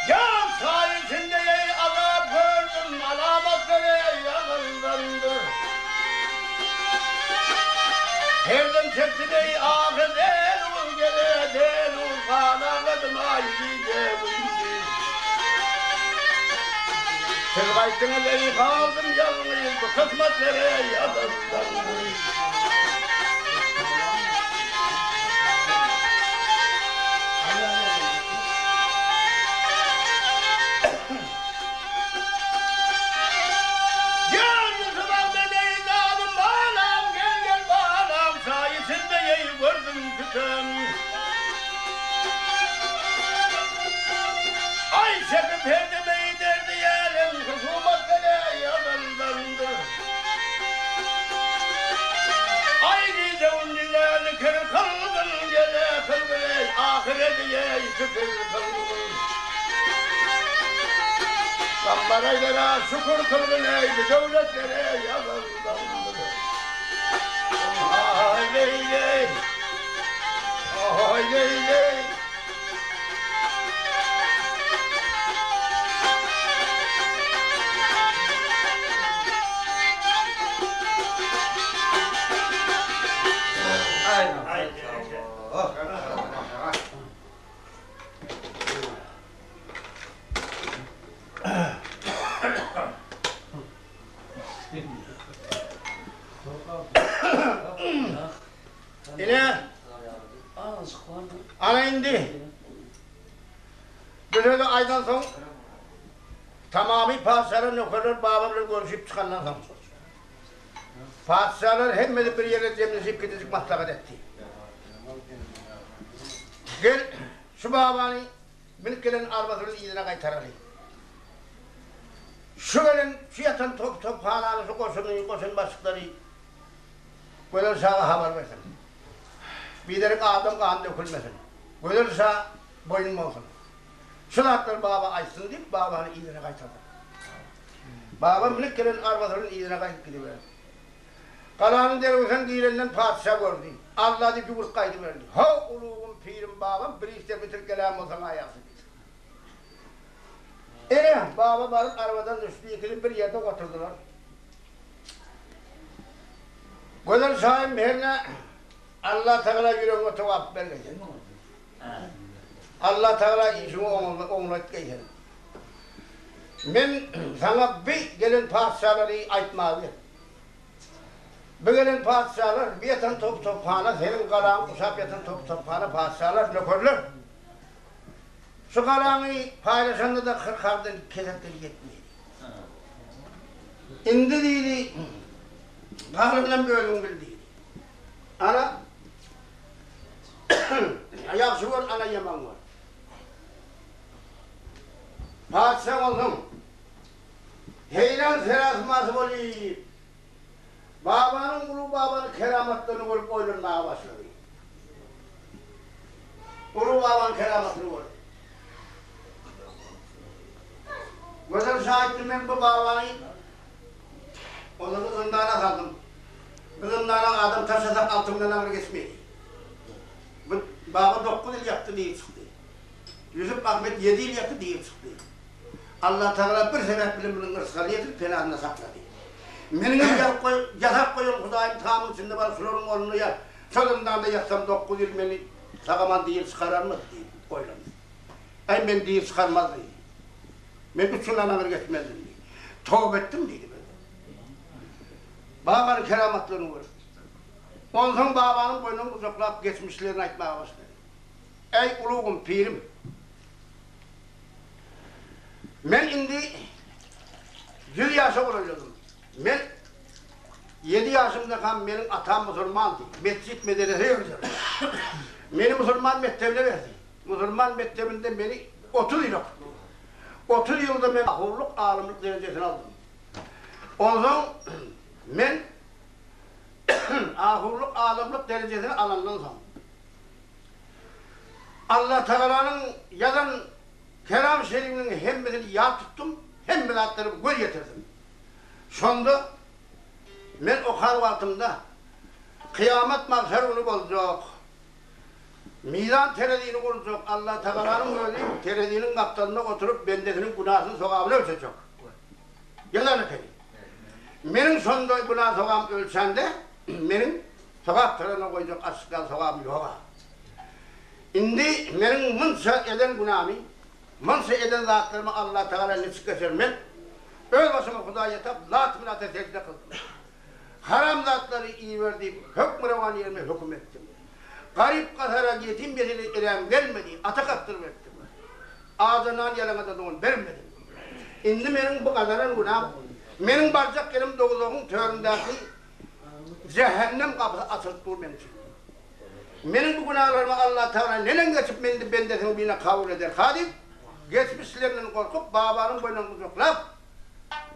Can sayesinde azap gördüm alamatları yakındandır. Herden çekti dey ahir delul gele delul kanağıdım aydice buydu. Siz kaçtınız evi kaldım yalnız bu kısmetlere yakındandır. Ay şefim perdemeyi derdi yerim husumetlere yakındandır. Ay nice ünlülerli kır kılgın gele kılgın ahire diye şükür kılgın. Kambaraylara şükür kılgın ey bu devletlere yakındandır. Ay leyley, ay leyley. İle ana indi. Böyle de aydan sonra tamamı padişahlar nökerler babamla görüşüp çıkandan sonra. Padişahlar hemmedi bir yere cemleşip gidecek maslahat etti. Gel şu babanı minik gelen arabasının iyiliğine kaytaralım. Şu gelen şu yatan top halanı şu koşun başlıkları böyle sağa haber versin. Bir derik adam kan dökülmesin. Böyle sağa boynum olsun. Şunatlar baba açsın deyip babanı iyiliğine kaytardı. Baba minik gelen arabasının iyiliğine kayıp gidiver. Kalanın dervişen giyilenden padişah gördü. Allah deyip yumruk kaydı verdi. Ha uluğum pirim babam bir işte bitir kelam olsan ayaksın. Baba varıp arabadan düştü ikili bir yerde oturdular. Güzel şahin birine Allah Teala yüreğine tevap vermeyecek. Allah Teala işimi onunla geçer. Ben sana bir gelen padişahları aytmalı. Bu gelen padişahlar bir yatan top hana, senin kalan uşak yatan top hana padişahlar nökerler. Şu kalanı paylaşanda da kırkardan kesetleri yetmiyor. İndi deydi, kahrından bölüm bildi. Ana, yakşı var, ana yaman var. Padişah oldum. Heylan serasması olayım. Babanın ulu babanın keramatlarını görüp oynanmaya başladı. Ulu babanın keramatını görüp. Güzel şahittim ben bu babanı. Onu zindana saldım. Zindana adam taşasak altımdan ağır geçmedi. Baba 9 yıl yattı diye çıktı. Yusuf Ahmet 7 yıl yattı diye çıktı. Allah Teala bir sebep biliminin ırskaliyeti penahına sakladı. Benim yasak koyun Hudayım tamam içinde var sorun onu ya. Sözümden de yatsam 9 yıl beni sakaman değil çıkarar mı diye koylamış. Ay ben değil çıkarmaz diye. Ben üçünden ağır geçmezdim diye. Tövbe ettim dedi ben. Babanın keramatlarını görüp. Ondan sonra babanın boynunu uzaklayıp geçmişlerini açmaya başladı. Ey uluğum pirim. Ben indi 100 yaşa olacaktım. Ben 7 yaşımda kan benim atam Müslümandı. Mescid medreseye götürdü. Beni Müslüman mektebine verdi. Müslüman mektebinde beni 30 yıl okuttu. 30 yılda ben ahurluk, alimlik derecesini aldım. Ondan ben ahurluk, alimlik derecesini alandan sonra Allah Teala'nın yazan Kelam Şerif'inin hemmesini yad tuttum, hem bilatlarımı göz getirdim. Sonda ben o halvatımda kıyamet mahşerunu olacak. Mizan terediğini olacak. Allah Teala'nın öyle terediğinin kaptanına oturup bendesinin günahını sokağına ölçecek. Yalan öteni. Benim sonunda günah sokağım ölçen de benim sokak tarafına koyacak açıktan sokağım yok. Şimdi benim mınsa eden günahımı, mınsa eden zatlarımı Allah Teala nefsi geçirmem. Öyle başıma Hudaya tap, zatımın ateş secde kıldım. Haram zatları iyi verdiğim, hükmü revan yerime hüküm ettim. Garip katara yetim bezeli irem gelmedi, atak attırım ettim. Ağzından yalana da doğun vermedim. Şimdi benim bu kadarın günahım, benim barcak yerim doğduğum töründeki cehennem kapısı açılıp durmam için. Benim bu günahlarımı Allah Teala neden geçip beni bendesini birine kabul eder? Hadim, geçmişlerinden korkup babanın boynuna kucaklap,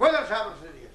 böyle sabırsız diyor.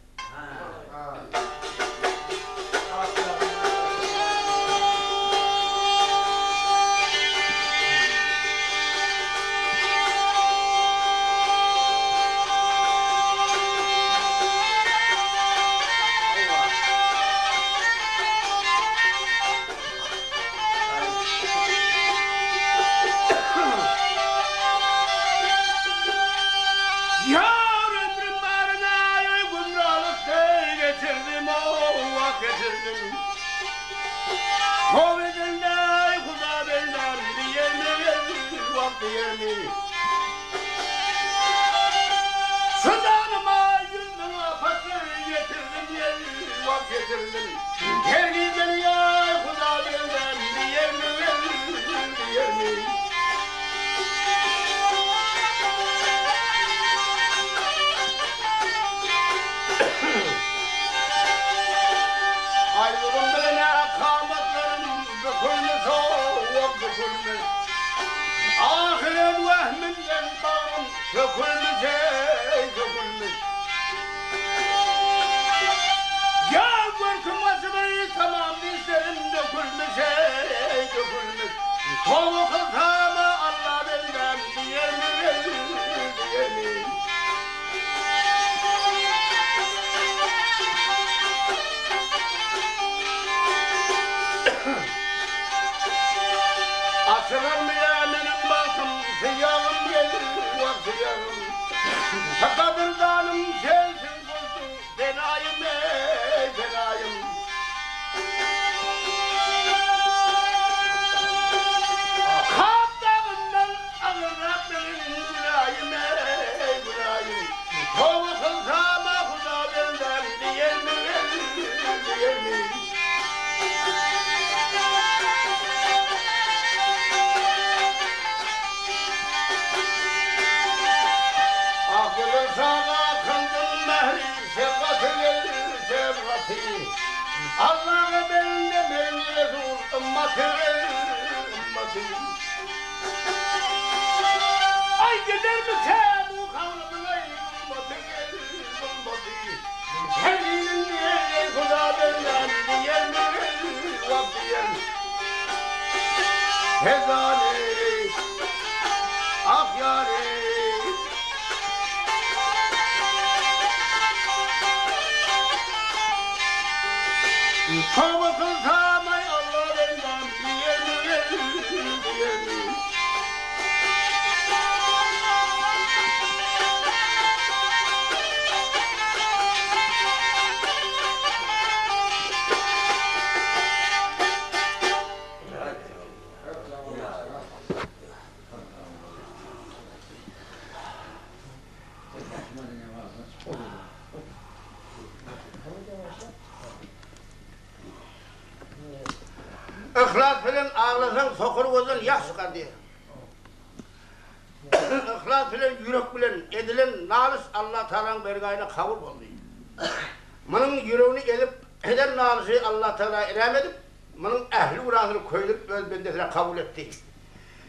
Allah'a ben de Resul ümmetim. Ay gider mi sen bu kavramına ümmetim. Her günün diye Kuda benden diyer mi vaktiyen. Hezane, ah yâre. Kavga kılsamay Allah benden diyer mi? İhlas bilen ağlasan sokur gözün yaş çıkar diye. İhlas bilen yürek bilen edilen nalis Allah Teala'nın bergayına kabul oldu. Bunun yüreğini eden nalisi Allah Teala irem edip, bunun ehli uğrağını koyulup öz bendesine kabul etti.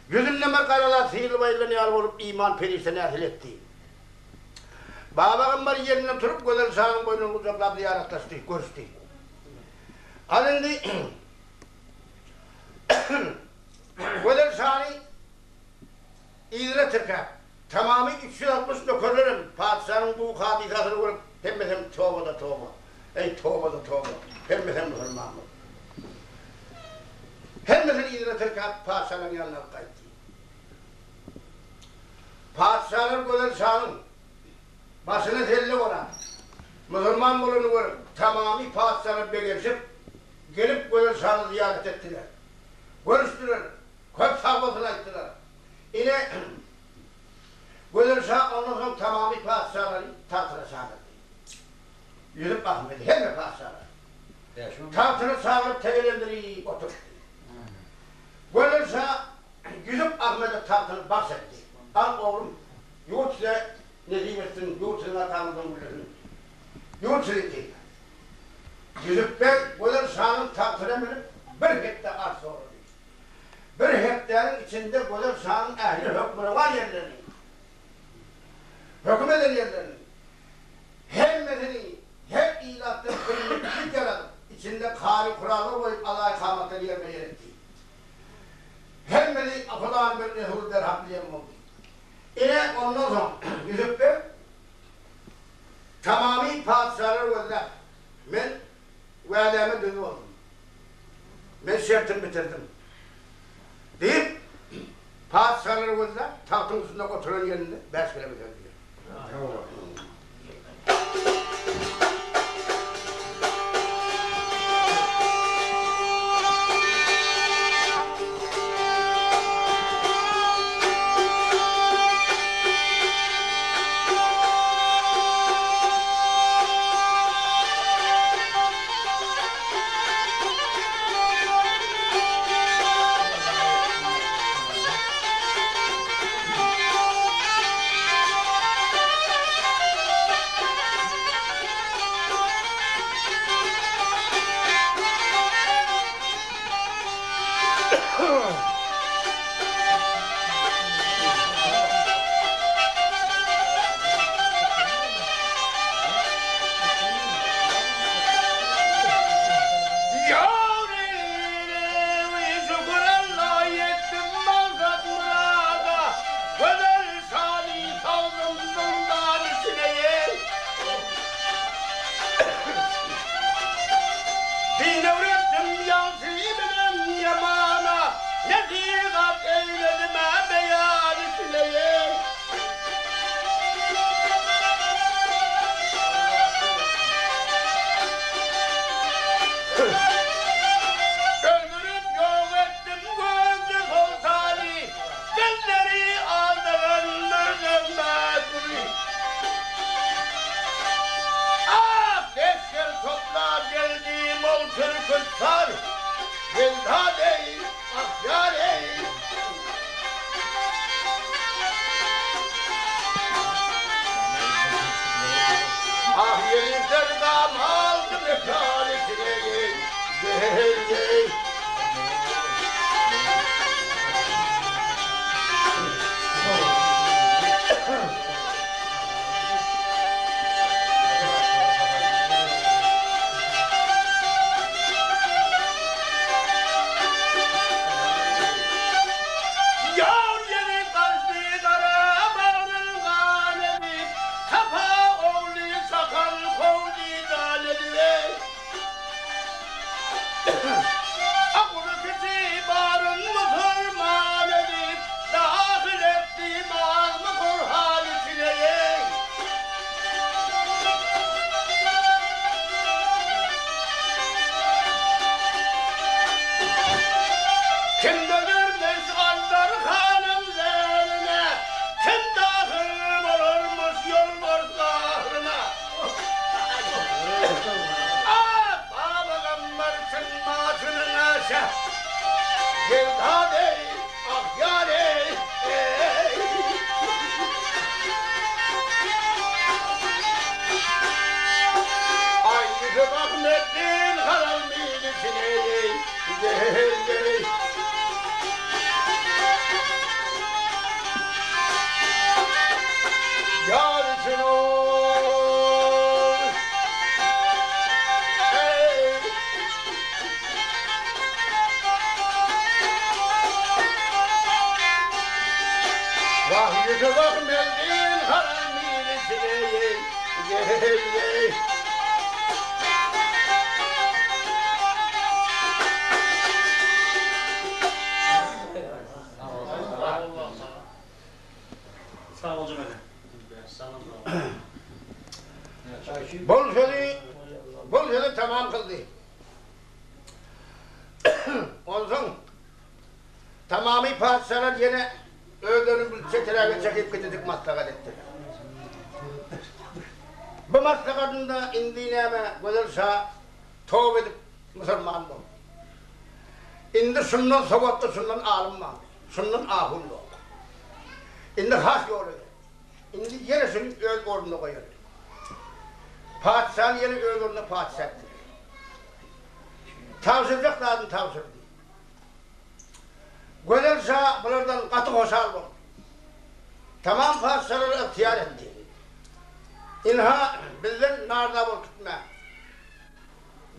Yüzünle merkaralar sihirli bayıldan yar olup iman periştene ehil etti. Babağın var yerinden turup güzel sağın boynunu kucakladı yaratlaştı, görüştü. Alındı. Güzel sani Türk'e tamamı 360 nökerlerim. Padişahın bu hadikasını vurup pembesem tövbe da tövbe. Ey tövbe da tövbe. Pembesem Müslümanım. Hemmesini İdris Türk'e padişahın yanına kaydı. Padişahın Güzel Şah'ın başına zelli olan Müslüman bulunu vurup tamamı padişahı begersip gelip Güzel Şah'ı ziyaret ettiler. Görüştüler. Köp sahbasını açtılar. Yine Güzel Şah ondan sonra tamamı padişahları tahtına sağladı. Yüzüp Ahmet'i hem padişahları. Tahtına sağlayıp tevelendirip oturdu. Güzel Şah Yüzüp Ahmet'e tahtını bahsetti. Al oğlum, yurt size nezim etsin, yurt size atamızdan bilirsin. Yurt size değil. Yüzüp Bey, Güzel Şah'ın tahtına binip bir hektar arsa oldu. Bir hektarın içinde Güzel Şah'ın ehli hükmü var yerlerinin. Hüküm eden yerlerinin. Hem medeni, hem ilahtır, kıymetlik yaradım. İçinde kâri kurallar koyup Allah'a ikametleri yerine yer etti. Hem medeni, Allah'ın bir nehur derham diyem oldu. Yine ondan sonra Yüzüp Bey, tamamı padişahları gözler. Ben vademe dönü oldum. Ben şertimi bitirdim. Deyip padişahları gözler, tahtın üstünde oturan yerinde 5 kilometre diyor. Vahyete bakmezdin haramini sileyim. Gel. Sağ ol Cemile. Sağ ol. Bol sözü tamam kıldı. Ondan tamamı padişahlar yine öldürün çekilerle çekip gittik maslahat ettiler. Bu maslahatın da indiğine gelirse tövbe edip Müslüman oldu. İndi şundan savattı, şundan alınma, şundan ahullu. İndi has yolu. İndi yerisini öl ornuna koyuyor. Padişahın yeri öl ornuna padişahtır. Tavsıracak lazım tavsırdı. Gelirse bunlardan katı hoşal oldu. Tamam padişahları ihtiyar etti. İnha bizden narda bol gitme.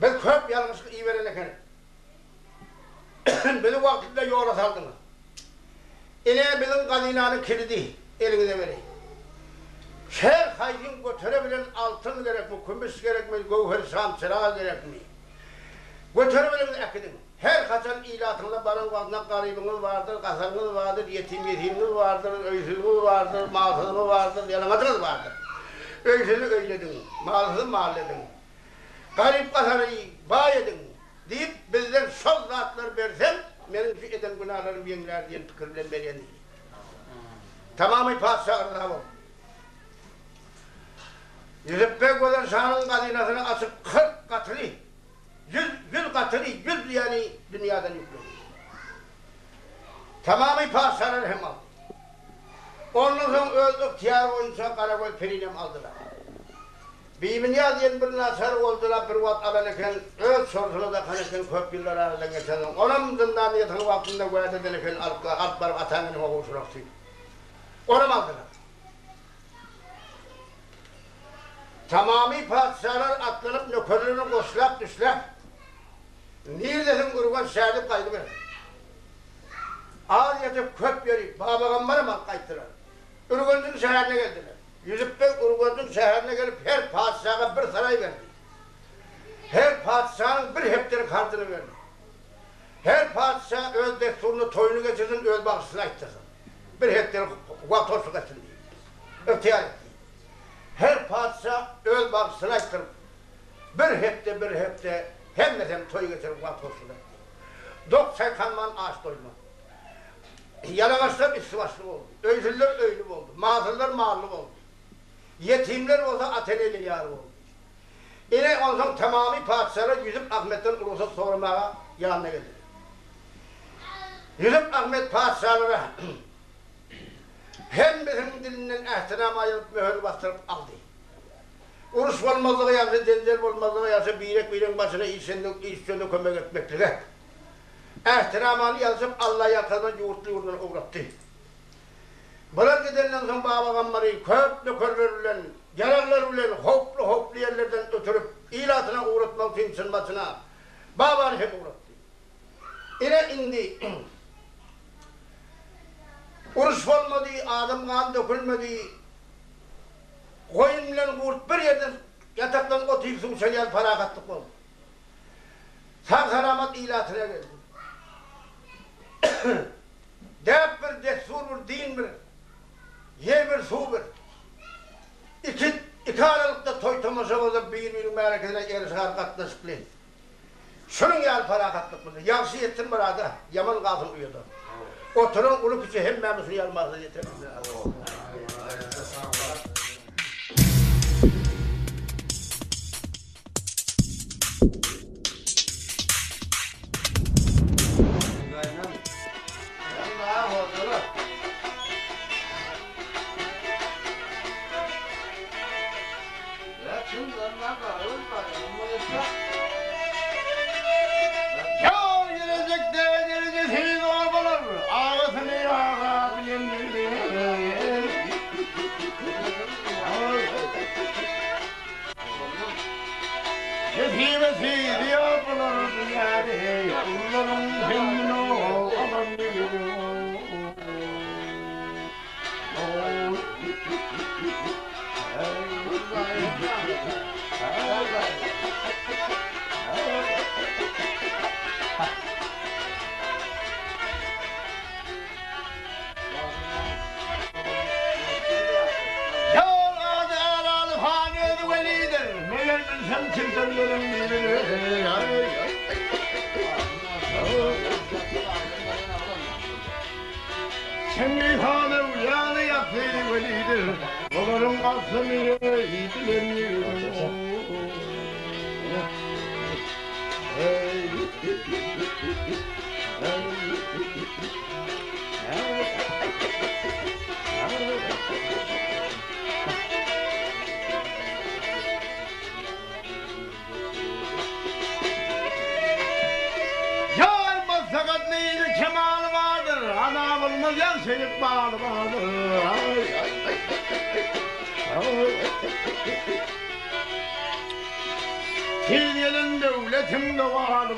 Biz köp yalnızlık iyi vereneken. Bizi vaktinde yoğura saldınız. İne bizim kadinanın kilidi elinize vereyim. Her haydin götürebilen altın gerek mi, gümüş gerek mi, gövher şam çırağı gerek mi? Götürebilen ekidin. Her kaçan ilatında barın vazına garibiniz vardır, kasarınız vardır, yetiminiz vardır, öysüzünüz vardır, mağsızınız vardır, yanımatınız vardır. Öysüzü öyledin, mağsızı mahalledin. Garip kasarı bağ edin deyip bizden sol zatlar versem, benim şu eden günahlarım yeniler diye fikirle veriyen değil. Tamamı padişah rızam oldu. Yüzüp Bey olan şahının kadinasını açıp 40 katını, 100 katını, 100 yani dünyadan yükledi. Tamamı padişahlar hem aldı. Ondan sonra öldük, tiyar oyunca Karakol Perinem aldılar. Birbirine diyen bir nasar oldular, bir vat alanıken, öz sorusunu da kanıken köp yıllar arasında geçen. Onun zindanı yatan vaktinde koyat edilirken alt barıp atanını kovuşuraksıydı. Onu aldılar. Tamamı padişahlar atlanıp nökerlerini koşlap düşlap. Neredesin Urgan şehirde kaydı verir. Ağır yatıp köp yeri, babagambarı mı kaydılar. Urgan'ın şehrine geldiler. Yüzüp Bey Urgan'ın şehrine gelip her padişaha bir saray verdi. Her padişahın bir hektare kartını verdi. Her padişah öz desturunu, toyunu geçirsin, öz bakışını açtırsın. Bir hektare vatosu geçsin diye. İhtiyar etti. Her padişah öz bakışını açtırıp bir hepte hem toy geçirip vatosunu etti. 90 kanman ağaç doyma. Yalavaşlar istivaçlı oldu. Öylüler öylü oldu. Mağazırlar mağırlı oldu. Yetimler olsa ateliyle yarı oldu. Yine ondan tamamı padişahlar Yüzüp Ahmet'ten ulusa sormaya yanına geldi. Yüzüp Ahmet padişahlara hem bizim dilinden ehtiram ayırıp mühür bastırıp aldı. Uruş olmazlığı yazı, denzel olmazlığı yazı, birek başına işçilik kömek etmekle. Ehtiramını yazıp Allah'a yakından yurtlu yurduna uğrattı. Bunlar gidenler sonra babagamları köp nökerler ulen, yararlar ulen, hoplu yerlerden ötürüp ilatına uğratmak için sınmasına babanı hep uğrattı. İne indi. Uruş olmadı, adam kan dökülmedi. Koyunla kurt bir yerden yataktan otuyup sumşayan parakatlık oldu. Sağ selamet ilatına geldi. Dep bir, destur bir, din bir, yer bir, su bir. İki aralıkta toy tomaşa oldu, bir memleketine erişar katlaşıklı. Şunun yer parakatlık oldu. Yakşı yettin burada, yaman kalsın uyudu. Oturun ulu küçü hem memnusunu yanmazdı yeter. Çengizhan'ı uyanı yapsaydı velidir, oğlum aslını yiğitlerini. Sakatlığı kemal vardır, ana bulmaz yan şeylik bağlı vardır. Fiilin devletim de vardır,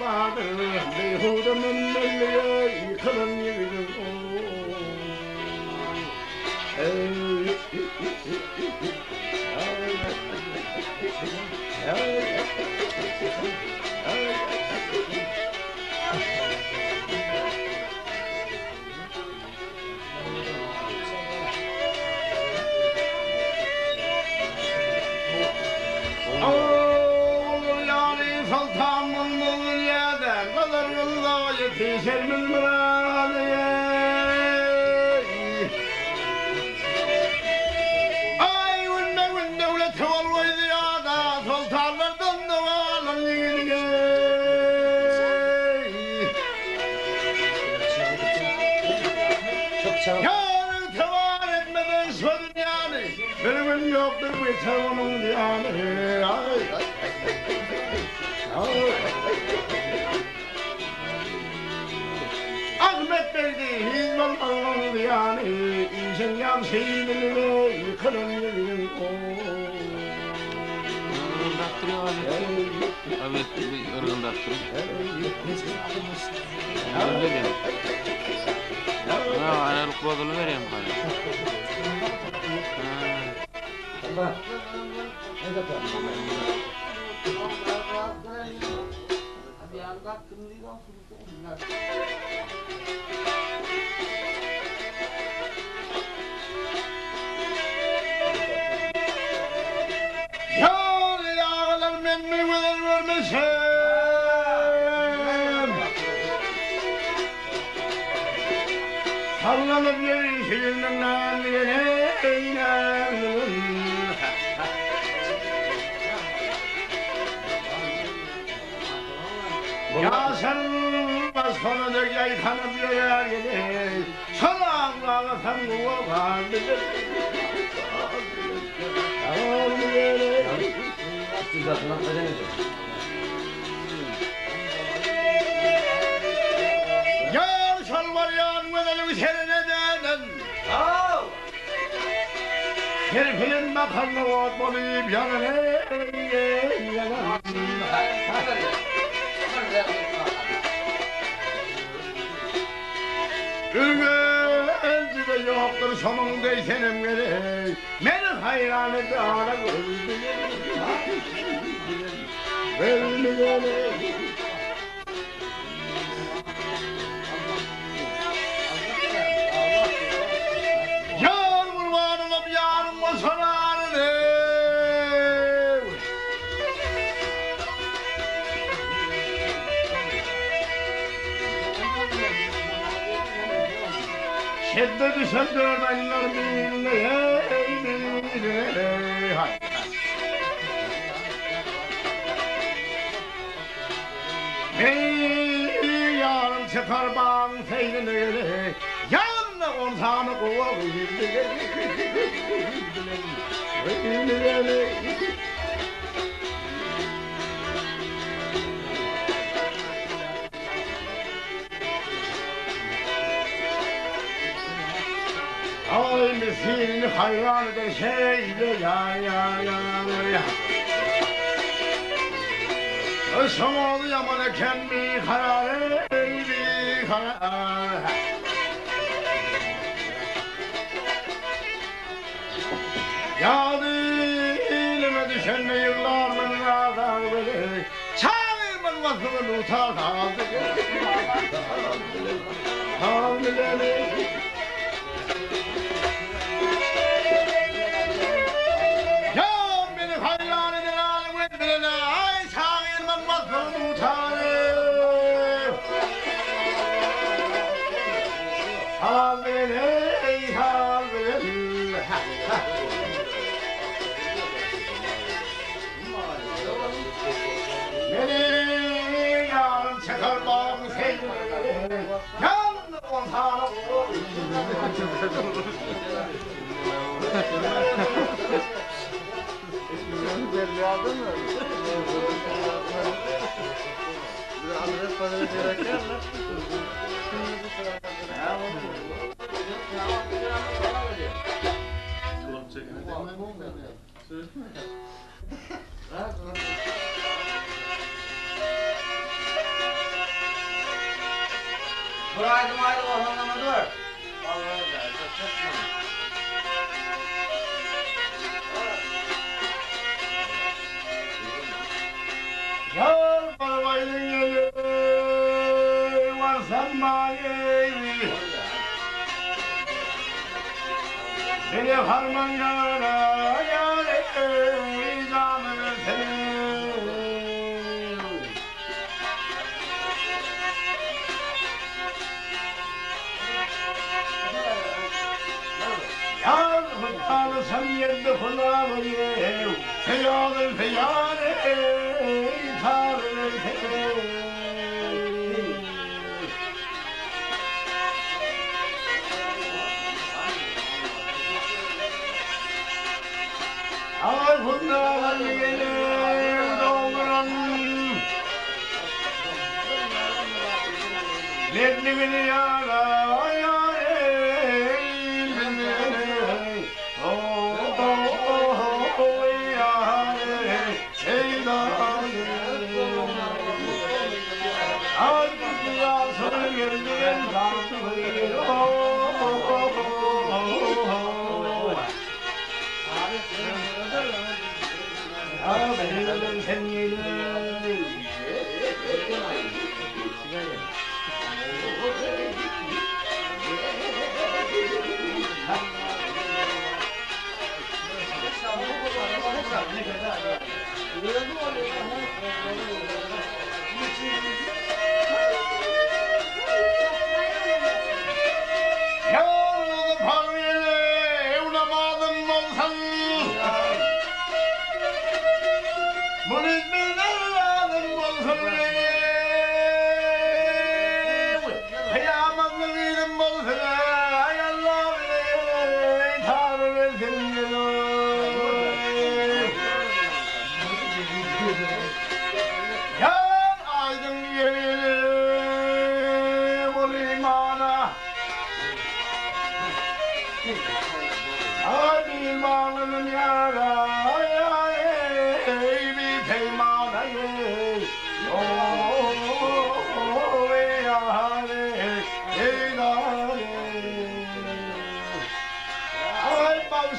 beyhudemin belliye yıkılın yürüdüm. Yetişir mülmüradiye. Ay günde devlet olmaydı ya da sultanlardan da varlar yiğidige. Yarın tevar etmeden şu dünyanı, benim yoktur bir çavumun diyanı. Ahmet Bey'di hizmet alındı yani, işin yan şeyini yıkılın yürüyün. Irgındaktırıyor abi. Ahmet bir ırgındaktırıyor. Öyle diyor. Ha, ayarlık kodunu vereyim bana. Allah. Ne kadar? Yar yağlar memmi vermişim. Sallanıp yeşilinden ya sen basfana da yay kanıp yayar yedi. Salağla sen duvar bilir. Yar şalvar yanmadan üzerine deden. Herifinin makarna ot bolayıp yanına Ülgüncü de yoktur sonundaysenim gerek. Beni hayran etti ara gözlü belli gerek. Yar kurban olup yarım o sonarını. Şedde düşen dördenler birine hay. Hey yarım çıkar bağın seyrine yanına ortağını kovalıyım. Ay misin hayran eder şeyle ya. Ölsem oğlu yaman eken bir karar, bir karar. Ya dilime düşen mazlumun utan aldı. Hamile. Ya beni hayran eden alim etmene ay sağırman mazlumun utanı. Hamile, hamile. Beni yarın çıkarmam seni. Yarın ondan Buraydım ayrı olanlama dur. Yar parvaydın yeri varsan mayevi. Beni harman yana yâre canını seni. Yar hıttalı sen yerde kulağı yev. Feyyadın feyyare tarını seni. Ay bundan gelir dolduran Leblemini yara yare yare Ay bundan sonra geldiğin benim sevgilim Yalnız parvele unamadım olsan Bunu izmirden lazım olsun Kıyamazlı değilim olsun Ay Allah bile Tanrı versin Yan aydın yerim ol imana Ay imanının yara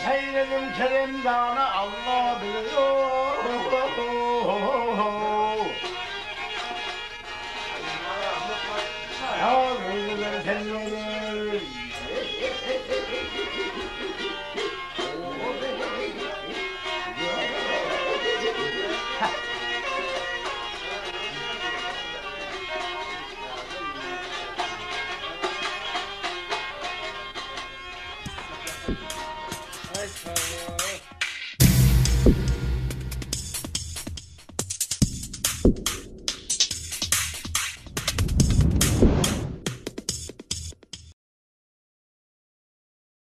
Seyredim keremdana Allah biliyor